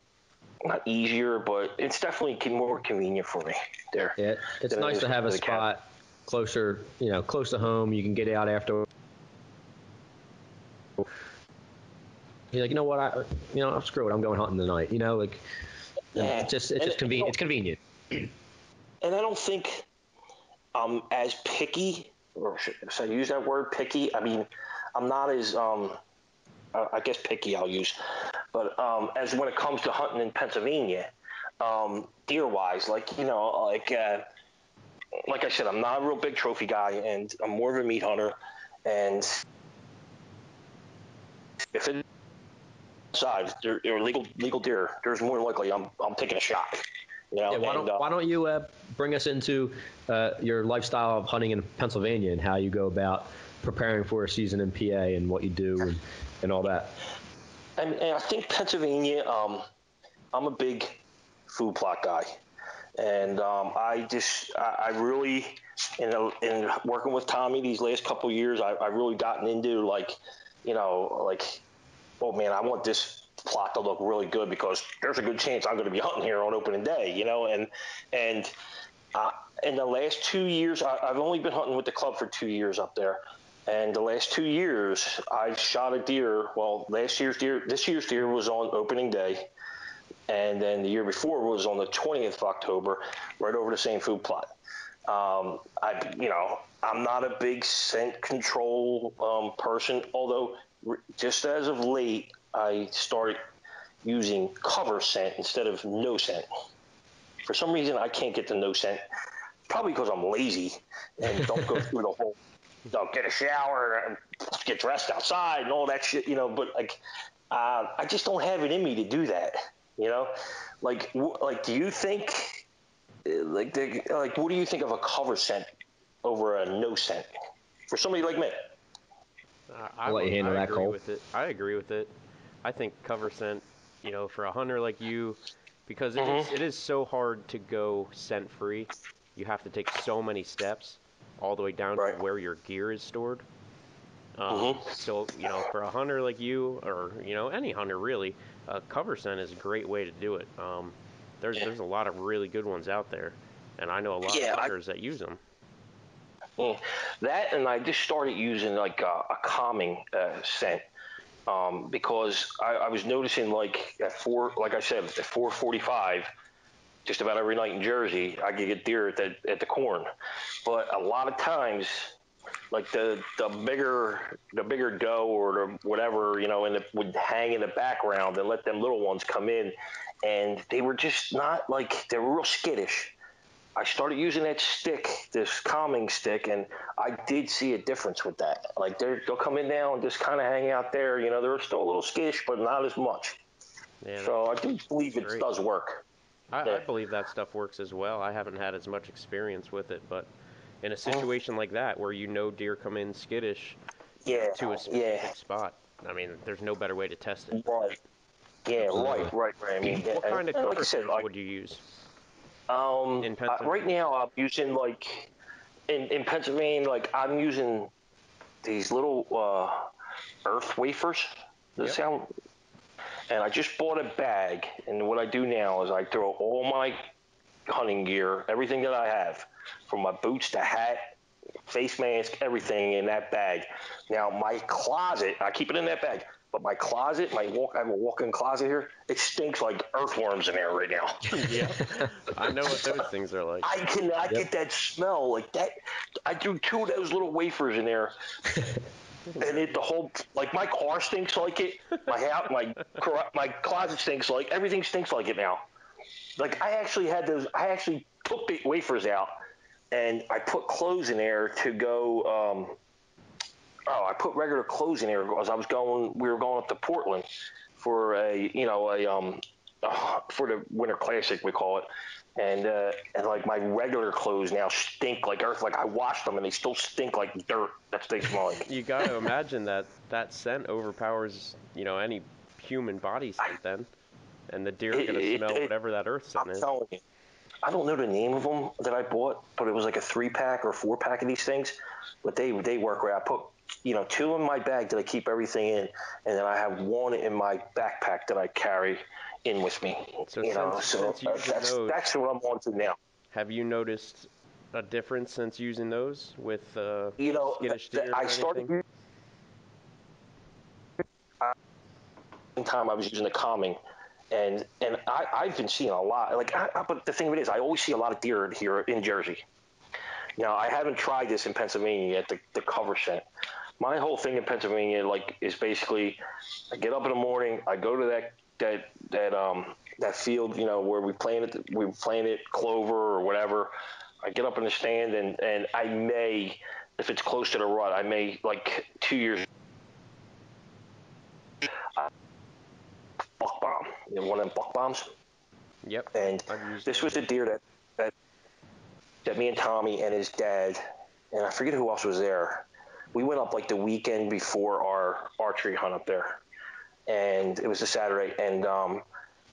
easier, but it's definitely more convenient for me there. Yeah, it's nice to have a spot closer, close to home. You can get out after. You're like, you know what? I'm screw it. I'm going hunting tonight. It's just convenient. It's convenient. And I don't think I'm as picky, or should I use that word picky? I mean, I'm not as I guess picky I'll use, but as when it comes to hunting in Pennsylvania, deer wise, like I said, I'm not a real big trophy guy, and I'm more of a meat hunter, and if it size or legal deer, there's more likely I'm taking a shot. Yeah, why don't you bring us into your lifestyle of hunting in Pennsylvania and how you go about preparing for a season in PA and what you do and all that? And I think Pennsylvania, I'm a big food plot guy, and I really in working with Tommy these last couple of years, I really gotten into oh man, I want this plot to look really good because there's a good chance I'm going to be hunting here on opening day, and in the last 2 years, I've only been hunting with the club for 2 years up there, and the last 2 years I've shot a deer. Well, this year's deer was on opening day, and then the year before was on the 20th of October, right over the same food plot. I'm not a big scent control person, although just as of late, I started using cover scent instead of no scent. For some reason, I can't get the no scent. Probably because I'm lazy and don't go through the whole, get a shower and get dressed outside and all that shit, But I just don't have it in me to do that, do you think, what do you think of a cover scent over a no scent for somebody like me? I'll let you handle that, Cole. I agree with it. I think cover scent, for a hunter like you, because it is so hard to go scent free. You have to take so many steps all the way down to where your gear is stored. So, for a hunter like you, or, any hunter really, cover scent is a great way to do it. There's a lot of really good ones out there, and I know a lot of hunters that use them. That, and I just started using a calming scent because I was noticing at 4:45, just about every night in Jersey, I could get deer at the corn, but a lot of times, the bigger doe or the whatever, and it would hang in the background and let them little ones come in, and they were just not they were real skittish. I started using that stick, this calming stick, and I did see a difference with that. They'll come in now and just kind of hang out there. They're still a little skittish, but not as much. Yeah, so I do believe it does work. I believe that stuff works as well. I haven't had as much experience with it, but in a situation like that where deer come in skittish to a specific spot, I mean, there's no better way to test it. Right. Yeah, right. I mean, what kind of cover scents would you use? in Pennsylvania? Right now I'm using like in Pennsylvania, like I'm using these little earth wafers. Does it Yep. sound? And I just bought a bag, and what I do now is I throw all my hunting gear, everything that I have, from my boots to hat, face mask, everything in that bag. Now my closet, I keep it in that bag, but my closet, I have a walk-in closet here. It stinks like earthworms in there right now. Yeah, I know what those things are like. I cannot get that smell like that. I threw 2 of those little wafers in there, and the whole, like, my car stinks like it. My house, my closet stinks like, everything stinks like it now. Like I actually took the wafers out, and I put clothes in there to go. I put regular clothes in there because we were going up to Portland for for the Winter Classic, we call it. And like my regular clothes now stink like earth. Like I washed them and they still stink like dirt. That's what they smell like. You got to imagine that scent overpowers, any human body scent then. And the deer are going to smell whatever that earth scent is. I'm telling you. I don't know the name of them that I bought, but it was like a 3-pack or 4-pack of these things. But they work great. I put 2 in my bag that I keep everything in, and then I have 1 in my backpack that I carry in with me. So since using those, that's what I'm on to now. Have you noticed a difference since using those with skittish deer or I anything? started. Time I was using the calming. And I've been seeing a lot. But the thing of it is, I always see a lot of deer here in Jersey. Now, I haven't tried this in Pennsylvania yet, the cover scent. My whole thing in Pennsylvania, is basically, I get up in the morning, I go to that field, where we planted clover or whatever. I get up in the stand, and I may, if it's close to the rut, I may, 2 years. Buck bomb, one of them buck bombs. Yep. And this was the deer that me and Tommy and his dad, and I forget who else was there. We went up the weekend before our archery hunt up there, and it was a Saturday. And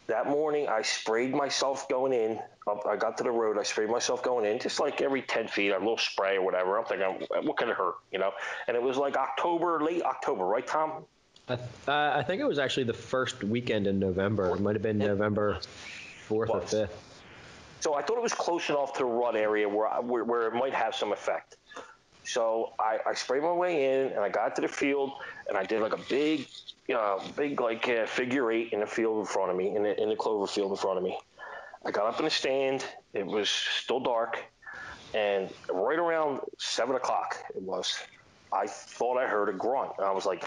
that morning, I sprayed myself going in. I got to the road. I sprayed myself going in, just like every 10 feet, a little spray or whatever. I'm thinking, what could it hurt, And it was late October, right, Tom? I think it was actually the first weekend in November. It might have been November 4th or 5th. So I thought it was close enough to the rut area where it might have some effect. So I sprayed my way in, and I got to the field, and I did a big figure 8 in the field in front of me, in the clover field in front of me. I got up in the stand. It was still dark, and right around 7 o'clock it was. I thought I heard a grunt, and I was like,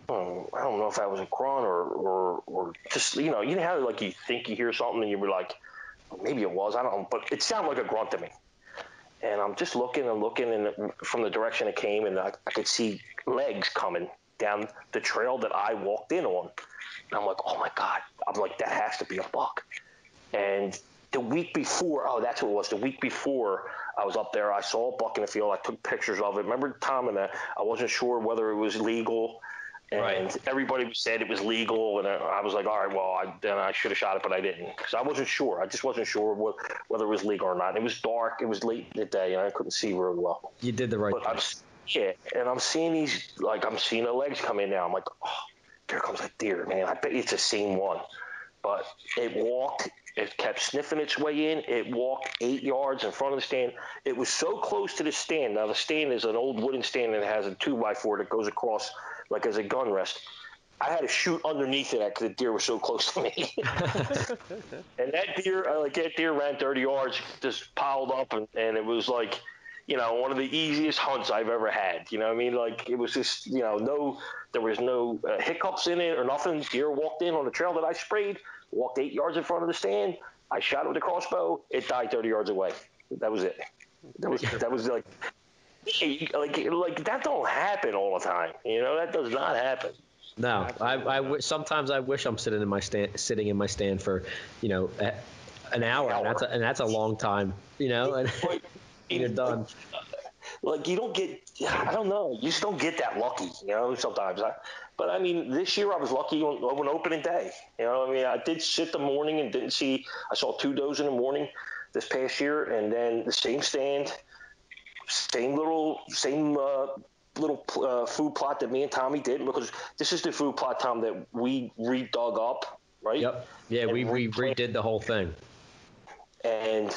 I don't know if that was a grunt or just, you know how you think you hear something and you were like, maybe it was, I don't know, but it sounded like a grunt to me. And I'm just looking and looking, and from the direction it came, and I could see legs coming down the trail that I walked in on. And I'm like, oh my God. I'm like, that has to be a buck. And the week before, that's what it was. The week before I was up there, I saw a buck in the field. I took pictures of it. Remember, Tom, and I wasn't sure whether it was legal. And everybody said it was legal, and I was like, all right, well, then I should have shot it, but I didn't, because I wasn't sure. I just wasn't sure whether it was legal or not. It was dark. It was late in the day, and I couldn't see very well. You did the right thing. And I'm seeing I'm seeing the legs come in now. I'm like, oh, there comes that deer, man. I bet it's the same one. But it kept sniffing its way in. It walked 8 yards in front of the stand. It was so close to the stand. Now, the stand is an old wooden stand that has a 2x4 that goes across as a gun rest. I had to shoot underneath it because the deer was so close to me. And that deer ran 30 yards, just piled up, and it was one of the easiest hunts I've ever had. You know what I mean? It was just, there was no hiccups in it or nothing. Deer walked in on the trail that I sprayed, walked 8 yards in front of the stand. I shot it with a crossbow. It died 30 yards away. That was it. That was that don't happen all the time. That does not happen. No, sometimes I wish I'm sitting in my stand for, an hour, and that's a long time, and you're done. You don't get, I don't know, you just don't get that lucky, sometimes. But I mean, this year I was lucky on opening day. I did sit the morning and didn't see. I saw 2 does in the morning. this past year, and then the same stand, same little food plot that me and Tommy did, because this is the food plot, Tom, that we redug up, right? Yep. Yeah, we redid the whole thing. And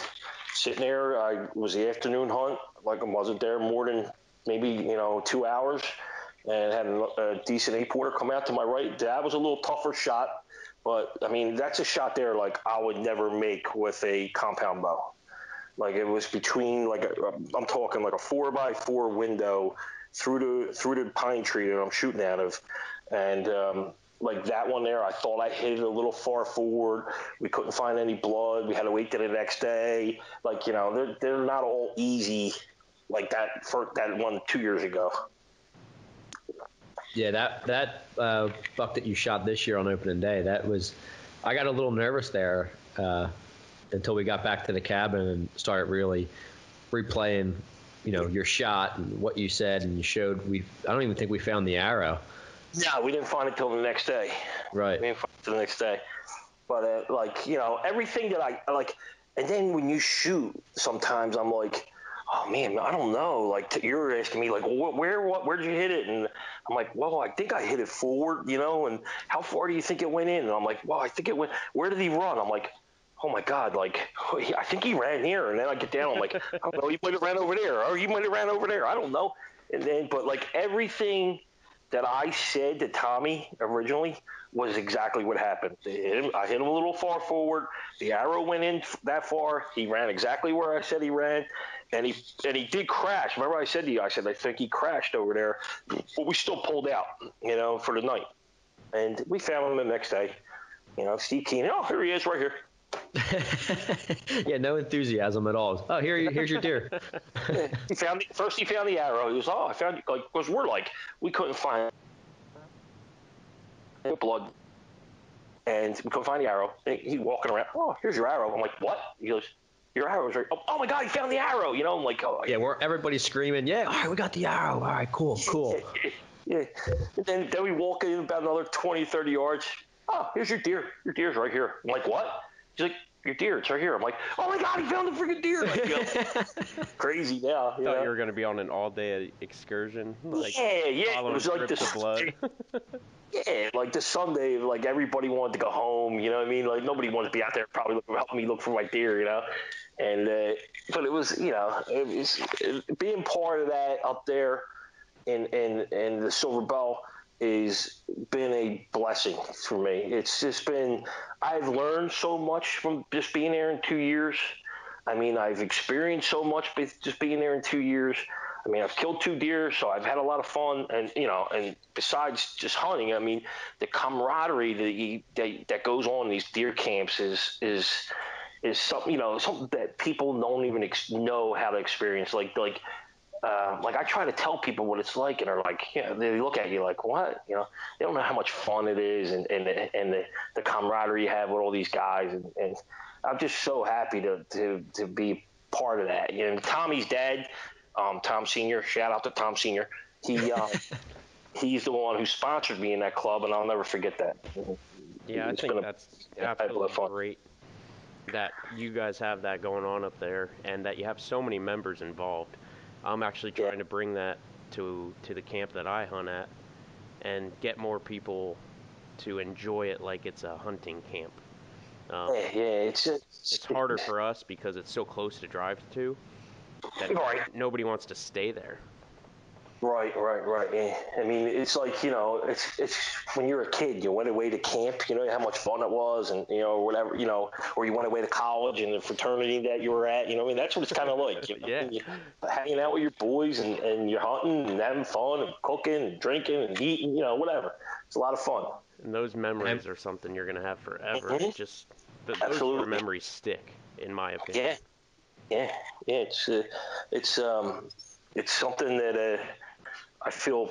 sitting there, I was the afternoon hunt. Like, I wasn't there more than maybe 2 hours, and had a decent 8-porter come out to my right. That was a little tougher shot, but I mean, that's a shot there like I would never make with a compound bow. Like, it was between, like, I'm talking like a 4x4 window through the pine tree that I'm shooting out of, and like that one there, I thought I hit it a little far forward. We couldn't find any blood. We had to wait till the next day. Like, they're not all easy like that for that one 2 years ago. Yeah, that buck that you shot this year on opening day, I got a little nervous there until we got back to the cabin and started really replaying, your shot and what you said, and you showed. I don't even think we found the arrow. No, we didn't find it till the next day. Right. We didn't find it till the next day. But everything that I like, and then when you shoot, sometimes I'm like, oh man, I don't know. Like, you're asking me, like, well, where did you hit it? And I'm like, well, I think I hit it forward, and how far do you think it went in? And I'm like, well, I think it went. Where did he run? I'm like, oh my God, like, I think he ran here. And then I get down, I'm like, I don't know, he might have ran over there, or he might have ran over there. I don't know. And then, but like, everything that I said to Tommy originally was exactly what happened. I hit him a little far forward. The arrow went in that far. He ran exactly where I said he ran, and he did crash. Remember, I said to you, I think he crashed over there, but we still pulled out, for the night. And we found him the next day. Steve Keenan. Oh, here he is, right here. Yeah, no enthusiasm at all. Oh, here's your deer. He found the arrow. He was, I found, like, because we couldn't find blood, and we couldn't find the arrow. And he walking around. Oh, here's your arrow. I'm like, what? He goes, your arrow's right. Oh my God, he found the arrow. I'm like, oh yeah, everybody's screaming. Yeah, all right, we got the arrow. All right, cool. Yeah. And then we walk in about another 20, 30 yards. Oh, here's your deer. Your deer's right here. I'm like, what? He's like, your deer, it's right here. I'm like, oh my God, he found the freaking deer. Like, crazy now. I thought you were going to be on an all-day excursion. Like, yeah. It was like this blood. Yeah, like the Sunday, like everybody wanted to go home. You know what I mean? Like, nobody wanted to be out there probably helping me look for my deer. And but it was, being part of that up there in the Silver Bell has been a blessing for me. It's just been, I've learned so much from just being there in 2 years. I mean, I've experienced so much just being there in 2 years. I mean, I've killed 2 deer, so I've had a lot of fun. And, and besides just hunting, I mean, the camaraderie that goes on in these deer camps is something, something that people don't even know how to experience. Like I try to tell people what it's like, and they're like, they look at you like, what? They don't know how much fun it is, and the camaraderie you have with all these guys, and I'm just so happy to be part of that. Tommy's dad, Tom Senior, shout out to Tom Senior. He's the one who sponsored me in that club, and I'll never forget that. Yeah, I think that's absolutely great that you guys have that going on up there, and that you have so many members involved. I'm actually trying to bring that to the camp that I hunt at, and get more people to enjoy it like it's a hunting camp. It's harder for us because it's so close to drive to that nobody wants to stay there. Right. Yeah. I mean, it's like, it's when you're a kid, you went away to camp, how much fun it was, and, whatever, or you went away to college and the fraternity that you were at, I mean, that's what it's kind of like, Yeah. Hanging out with your boys, and you're hunting and having fun and cooking and drinking and eating, whatever. It's a lot of fun. And those memories are something you're going to have forever. Mm-hmm. Just those sort of memories stick, in my opinion. Yeah. It's something that I feel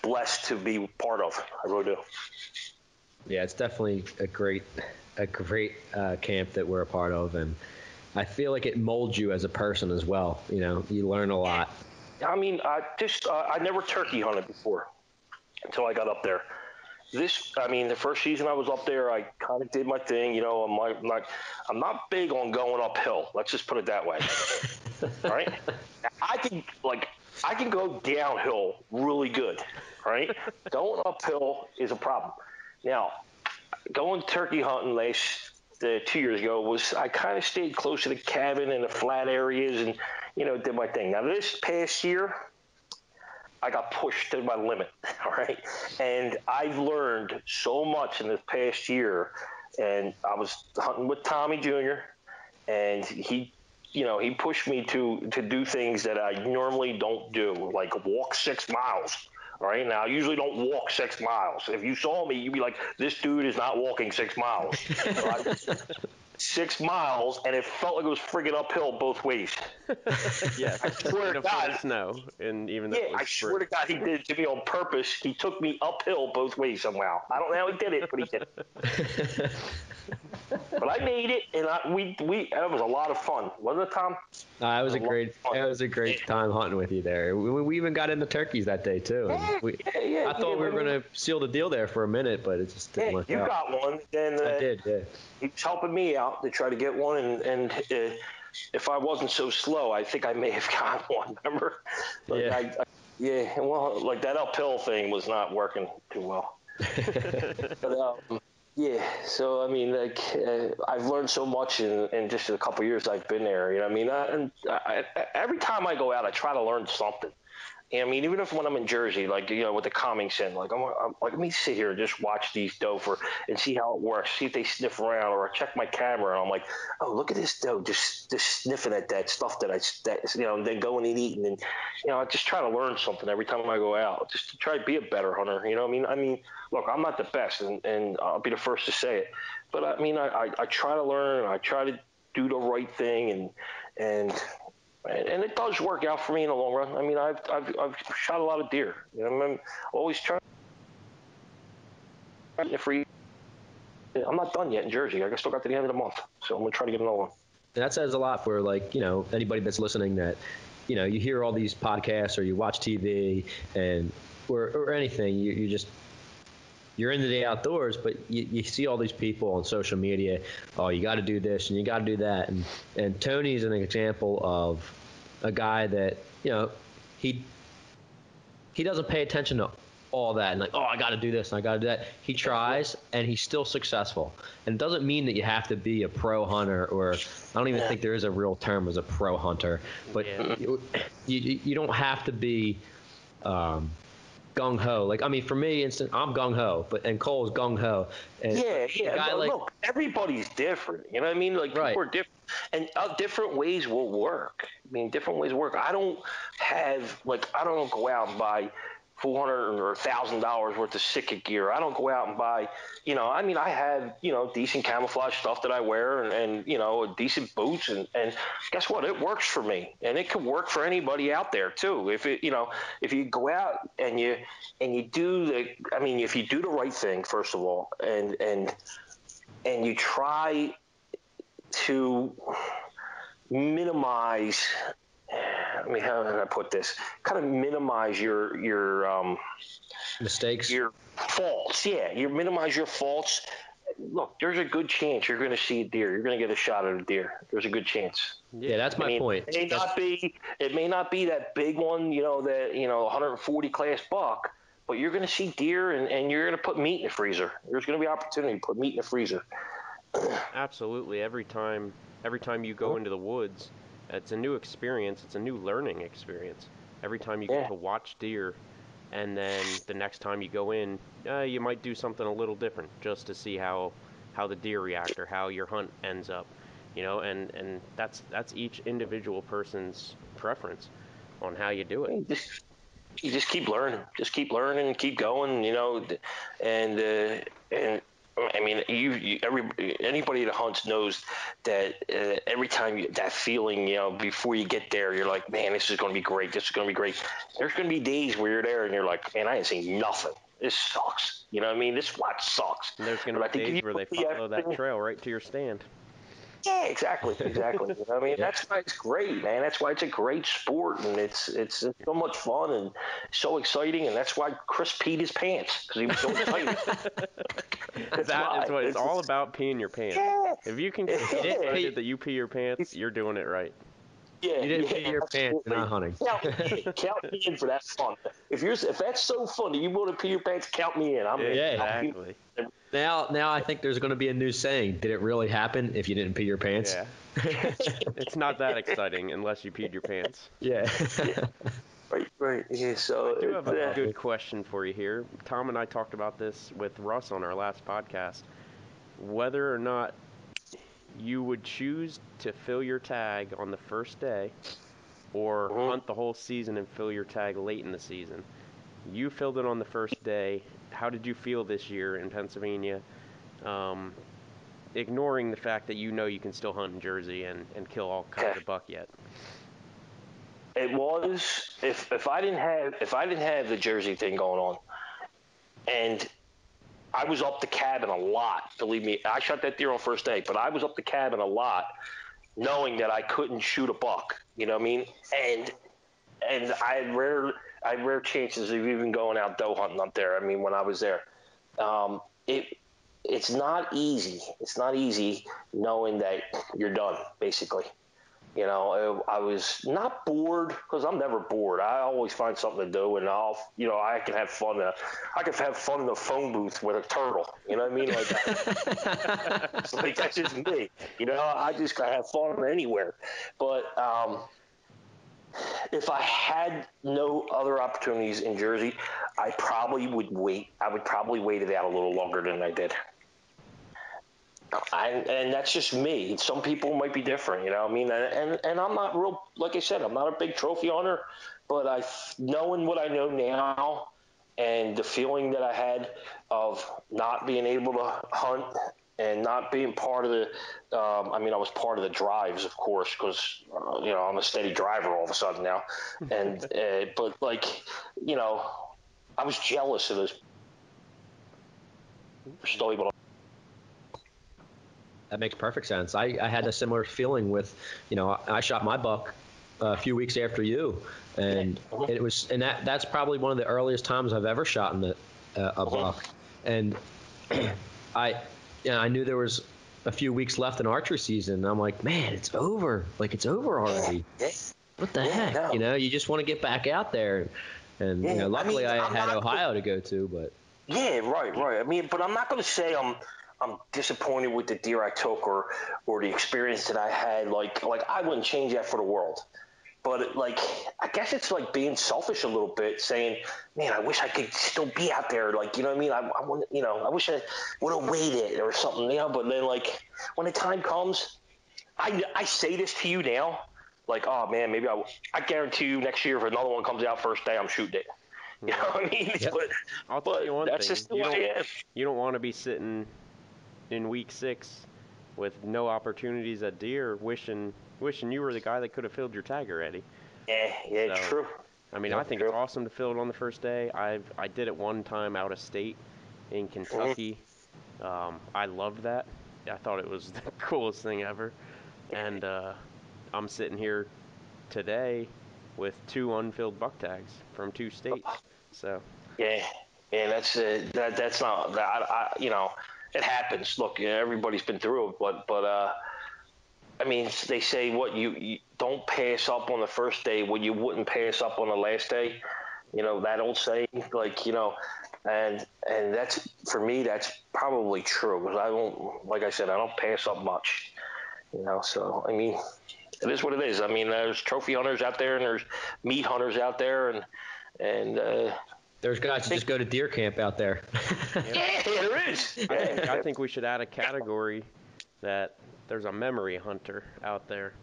blessed to be part of. I really do. Yeah, it's definitely a great camp that we're a part of, and I feel like it molds you as a person as well. You learn a lot. I mean, I never turkey hunted before until I got up there, the first season I was up there, I kind of did my thing. You know, I'm not big on going uphill. Let's just put it that way. All right. I can go downhill really good. Right. Going uphill is a problem. Now, going turkey hunting 2 years ago I kind of stayed close to the cabin and the flat areas and, you know, did my thing. Now, this past year, I got pushed to my limit, all right? And I've learned so much in this past year. And I was hunting with Tommy Jr., and he pushed me to do things that I normally don't do, like walk 6 miles. All right, now I usually don't walk 6 miles. If you saw me, you'd be like, "This dude is not walking 6 miles." So I 6 miles, and it felt like it was friggin' uphill both ways. Yes, I swear to in a foot God. of snow, and even though it was I swear to God, he did it to me on purpose. He took me uphill both ways somehow. I don't know how he did it, but he did it. But I made it, and that was a lot of fun, wasn't it, Tom? It was a great time hunting with you there. We even got into turkeys that day too. I thought we were going to seal the deal there for a minute, but it just didn't work out. You got one. Then I did, yeah. He was helping me out to try to get one, and if I wasn't so slow, I think I may have got one. Remember? But well, like that uphill thing was not working too well. But, so I mean, like I've learned so much in just a couple of years I've been there. You know, what I mean, every time I go out, I try to learn something. I mean, even if when I'm in Jersey, like, you know, with the calming scent, like I'm like, let me sit here and just watch these doe and see how it works, see if they sniff around, or I check my camera and I'm like, oh, look at this doe just sniffing at that stuff that you know, and then going and eating, and you know, I just try to learn something every time I go out, just to try to be a better hunter. You know, I mean, look, I'm not the best, and I'll be the first to say it, but I mean, I try to learn, I try to do the right thing, and it does work out for me in the long run. I mean, I've shot a lot of deer. You know, I'm always trying to free. I'm not done yet in Jersey. I still got to the end of the month, so I'm gonna try to get another one. And that says a lot for, like, you know, anybody that's listening, that, you know, you hear all these podcasts or you watch TV and or anything. You're into the outdoors, but you see all these people on social media. Oh, you got to do this and you got to do that. And Tony's an example of a guy that, you know, he doesn't pay attention to all that and like, oh, I got to do this and I got to do that. He tries and he's still successful. And it doesn't mean that you have to be a pro hunter, or I don't even think there is a real term as a pro hunter, but you don't have to be gung ho. Like, I mean, for me, I'm gung ho, and Cole's gung ho. Look, everybody's different. You know what I mean? Like, people are different, and different ways will work. I mean, different ways work. I don't go out and buy $400 or $1,000 worth of Sitka gear. I don't go out and buy, you know, I mean, I have, you know, decent camouflage stuff that I wear and you know, decent boots, and guess what? It works for me, and it could work for anybody out there too. If you go out and you do if you do the right thing, first of all, and you try to minimize, I mean, how did I put this? Kind of minimize your mistakes, your faults. Yeah, you minimize your faults. Look, there's a good chance you're going to see a deer. You're going to get a shot at a deer. There's a good chance. Yeah, that's my point. It may not be that big one, you know, that, you know, 140 class buck, but you're going to see deer, and you're going to put meat in the freezer. There's going to be opportunity to put meat in the freezer. Absolutely. Every time you go into the woods, it's a new experience. It's a new learning experience. Every time you get to watch deer, and then the next time you go in, you might do something a little different just to see how the deer react or how your hunt ends up. You know, and that's each individual person's preference on how you do it. You just keep learning, keep going, you know, and I mean, anybody that hunts knows that every time that feeling, you know, before you get there, you're like, man, this is going to be great. This is going to be great. There's going to be days where you're there and you're like, man, I ain't seen nothing. This sucks. You know what I mean? This spot sucks. And there's going to be days where they follow that trail right to your stand. Yeah, exactly. I mean, that's why it's great, man. That's why it's a great sport, and it's so much fun and so exciting, and that's why Chris peed his pants because he was so excited. That is what it's all about, peeing your pants. Yeah. If you can get so excited that you pee your pants, you're doing it right. Yeah, You didn't pee your pants, you're not hunting. Count me in for that fun. If that's so fun that you want to pee your pants, count me in. I'm in. Exactly. Now I think there's going to be a new saying. Did it really happen if you didn't pee your pants? Yeah. It's not that exciting unless you peed your pants. Yeah. Right. Yeah, so I do have a good question for you here. Tom and I talked about this with Russ on our last podcast. Whether or not you would choose to fill your tag on the first day or hunt the whole season and fill your tag late in the season. You filled it on the first day. How did you feel this year in Pennsylvania? Ignoring the fact that you know you can still hunt in Jersey and kill all kinds of buck yet. It was if I didn't have the Jersey thing going on, and I was up the cabin a lot. Believe me, I shot that deer on first day, but I was up the cabin a lot, knowing that I couldn't shoot a buck. You know what I mean? And I had rare chances of even going out doe hunting up there. I mean, when I was there, it's not easy. It's not easy knowing that you're done, basically. You know, I was not bored because I'm never bored. I always find something to do, and I can have fun. I can have fun in the phone booth with a turtle. You know what I mean? Like, it's like that's just me. You know, I just gotta have fun anywhere. But if I had no other opportunities in Jersey, I probably would wait. I would probably wait it out a little longer than I did. And that's just me. Some people might be different, you know what I mean? And I'm not real, like I said, I'm not a big trophy hunter, but knowing what I know now and the feeling that I had of not being able to hunt and not being part of the, I was part of the drives, of course, because, I'm a steady driver all of a sudden now. And, but like, I was jealous of those still able to. That makes perfect sense. I had a similar feeling with, I shot my buck a few weeks after you, and that's probably one of the earliest times I've ever shot in a buck, and I knew there was a few weeks left in archery season, and I'm like, man, it's over. Like, it's over already. What the heck? No. You just want to get back out there, and luckily I had Ohio to go to, but. Yeah, right. I mean, but I'm not going to say I'm disappointed with the deer I took or the experience that I had. Like I wouldn't change that for the world. But like, I guess it's like being selfish a little bit, saying, man, I wish I could still be out there. Like, you know what I mean? I want, I wish I would have waited or something, But then like when the time comes, I say this to you now, like, oh man, maybe I guarantee you next year if another one comes out first day, I'm shooting it. You know what I mean? Yep. But I'll tell you one that's thing. just the way I am. You don't want to be sitting in week 6 with no opportunities at deer, wishing you were the guy that could have filled your tag already. Yeah, So, true. I think it's awesome to fill it on the first day. I did it one time out of state in Kentucky. I loved that. I thought it was the coolest thing ever. And I'm sitting here today with 2 unfilled buck tags from 2 states. So yeah, that's that's not that. It happens. Look, everybody's been through it, but they say what you don't pass up on the first day what you wouldn't pass up on the last day. That old saying, and that's, for me, that's probably true, because like I said, I don't pass up much. So it is what it is. There's trophy hunters out there, and there's meat hunters out there, and there's guys that just go to deer camp out there. Yeah, there is. I think we should add a category that there's a memory hunter out there,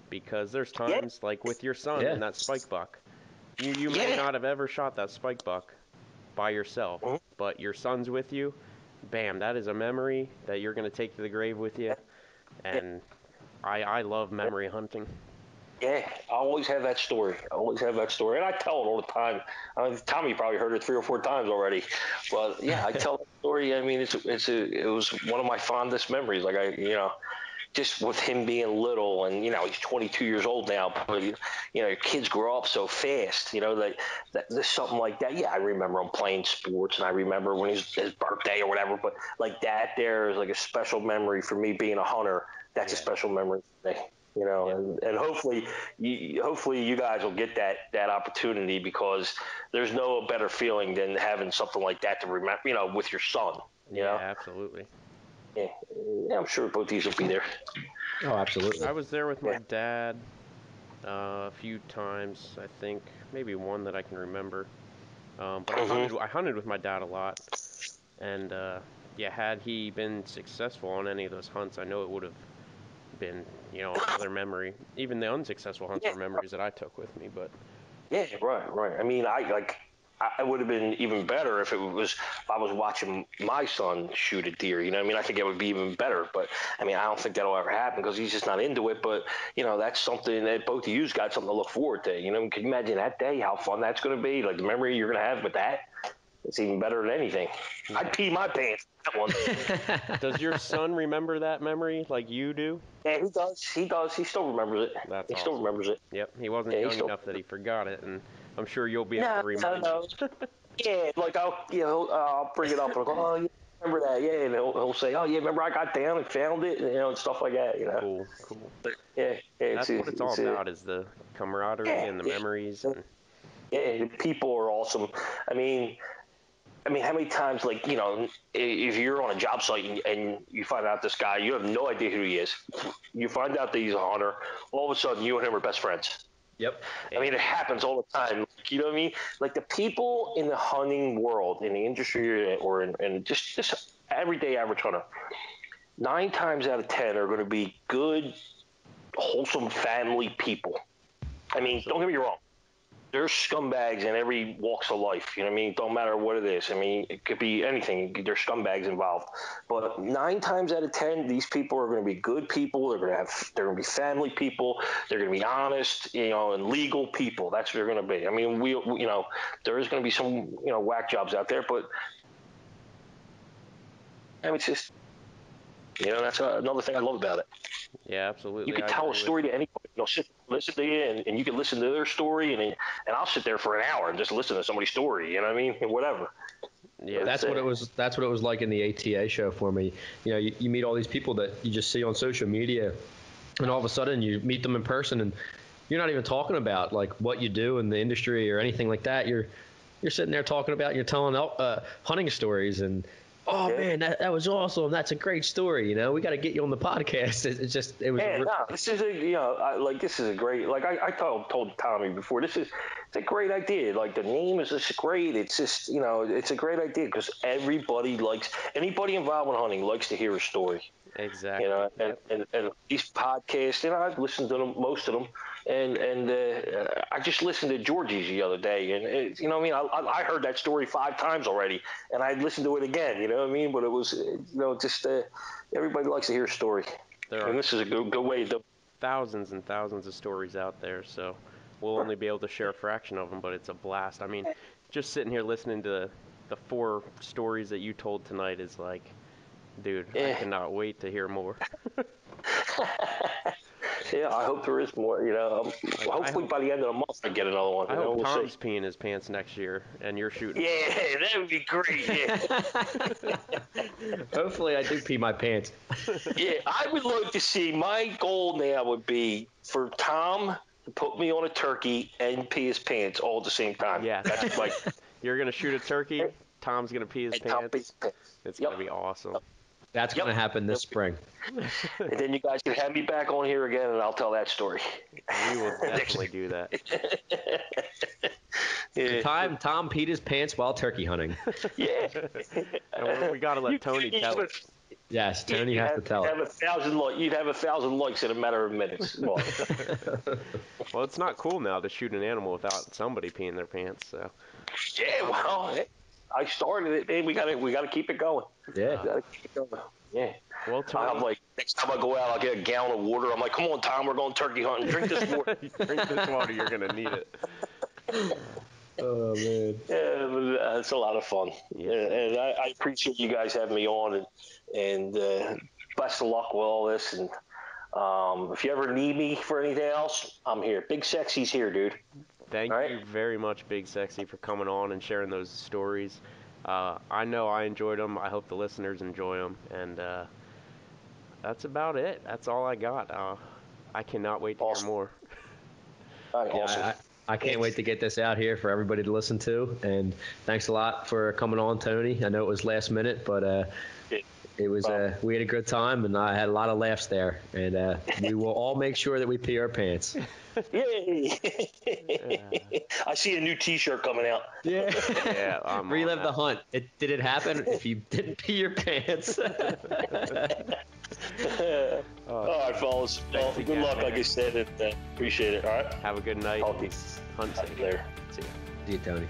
because there's times like with your son and that spike buck. You may not have ever shot that spike buck by yourself, but your son's with you. Bam, that is a memory that you're going to take to the grave with you. And I love memory hunting. Yeah, I always have that story. And I tell it all the time. Tommy probably heard it 3 or 4 times already. But yeah, I tell that story. It was one of my fondest memories. Like just with him being little, and he's 22 years old now, but kids grow up so fast. That there's something like that. Yeah, I remember him playing sports, and I remember when his birthday or whatever. But like that, there is like a special memory for me being a hunter. That's a special memory for me. And hopefully you guys will get that opportunity, because there's no better feeling than having something like that to remember, with your son. Yeah, absolutely. Yeah, I'm sure both these will be there. Oh, absolutely. I was there with my dad a few times, I think, maybe one that I can remember. But I hunted with my dad a lot, and had he been successful on any of those hunts, I know it would have been, another memory. Even the unsuccessful hunts were memories that I took with me. But yeah, right. I mean, I would have been even better if I was watching my son shoot a deer. I think it would be even better. But I mean, I don't think that'll ever happen because he's just not into it. But that's something that both of you's got something to look forward to. Can you imagine that day? How fun that's going to be? Like the memory you're going to have with that. It's even better than anything. I'd pee my pants that one. Does your son remember that memory like you do? Yeah, he does. He still remembers it. That's He still remembers it. Yep, he wasn't young enough that he forgot it, and I'm sure you'll be able to remind him. Yeah, like I'll bring it up and I'll go, oh, yeah, remember that? Yeah, and he'll say, oh, yeah, remember I got down and found it, and stuff like that. Cool. But, yeah, that's what it's all about, is the camaraderie and the memories. And the people are awesome. I mean, how many times, like, if you're on a job site and you find out this guy, you have no idea who he is. You find out that he's a hunter. All of a sudden, you and him are best friends. Yep. I mean, it happens all the time. You know what I mean? Like the people in the hunting world, in the industry, or in just everyday average hunter, 9 times out of 10 are going to be good, wholesome family people. I mean, don't get me wrong. There's scumbags in every walks of life. You know what I mean? Don't matter what it is. I mean, it could be anything. There's scumbags involved. But 9 times out of 10, these people are going to be good people. They're going to be family people. They're going to be honest, and legal people. That's what they're going to be. I mean, there is going to be some, whack jobs out there, but I mean, it's just, that's another thing I love about it. Yeah, absolutely. You can tell a story to anybody. Sit, listen to you, and you can listen to their story, and I'll sit there for an hour and just listen to somebody's story. You know what I mean? And whatever. Yeah, that's what it was. That's what it was like in the ATA show for me. You meet all these people that you just see on social media, and all of a sudden you meet them in person, and you're not even talking about like what you do in the industry or anything like that. You're sitting there talking about, you're telling hunting stories, and man, that was awesome. That's a great story. We got to get you on the podcast. It was. This is this is a great, like I told Tommy before, it's a great idea. Like the name is just great. It's just, it's a great idea because anybody involved in hunting likes to hear a story. Exactly. And these podcasts, I've listened to them, most of them, and I just listened to Georgie's the other day, and I heard that story 5 times already, and I listened to it again. You know what I mean? But it was, just everybody likes to hear a story, and this is a good way to. Thousands and thousands of stories out there, so we'll only be able to share a fraction of them, but it's a blast. I mean, just sitting here listening to the 4 stories that you told tonight is like, dude, I cannot wait to hear more. Yeah, I hope there is more. Hopefully by the end of the month I get another one. I hope Tom's peeing his pants next year, and you're shooting. Yeah, that would be great. Yeah. Hopefully I do pee my pants. Yeah, I would like to see. My goal now would be for Tom to put me on a turkey and pee his pants all at the same time. Yeah, that's like you're gonna shoot a turkey. Tom's gonna pee his pants. It's gonna be awesome. That's going to happen this spring. And then you guys can have me back on here again, and I'll tell that story. We will definitely do that. The time Tom peed his pants while turkey hunting. Yeah. We got to let Tony tell it. Yes, Tony has to tell it. You'd have 1,000 likes in a matter of minutes. Well, it's not cool now to shoot an animal without somebody peeing their pants. So. Yeah, well, I started it, man. We gotta keep it going. Yeah. Gotta keep it going. Yeah. Well, Tony, I'm like, next time I go out, I'll get a gallon of water. I'm like, come on, Tom, we're going turkey hunting. Drink this water. Drink this water. You're gonna need it. Oh man. Yeah, but, it's a lot of fun. Yeah. And I appreciate you guys having me on, and best of luck with all this. And If you ever need me for anything else, I'm here. Big Sexy's here, dude. Thank you very much, Big Sexy, for coming on and sharing those stories. I know I enjoyed them. I hope the listeners enjoy them. And that's about it. That's all I got. I cannot wait to hear more. All right, awesome. I can't wait to get this out here for everybody to listen to. And thanks a lot for coming on, Tony. I know it was last minute, but it was we had a good time, and I had a lot of laughs there. And we will all make sure that we pee our pants. Yay! I see a new T-shirt coming out. Yeah. Yeah. Relive the hunt. Did it happen if you didn't pee your pants? All right, fellas. Well, good luck, like I said, and appreciate it. All right. Have a good night. Talk to you. Hunt later. See ya. See you, Tony.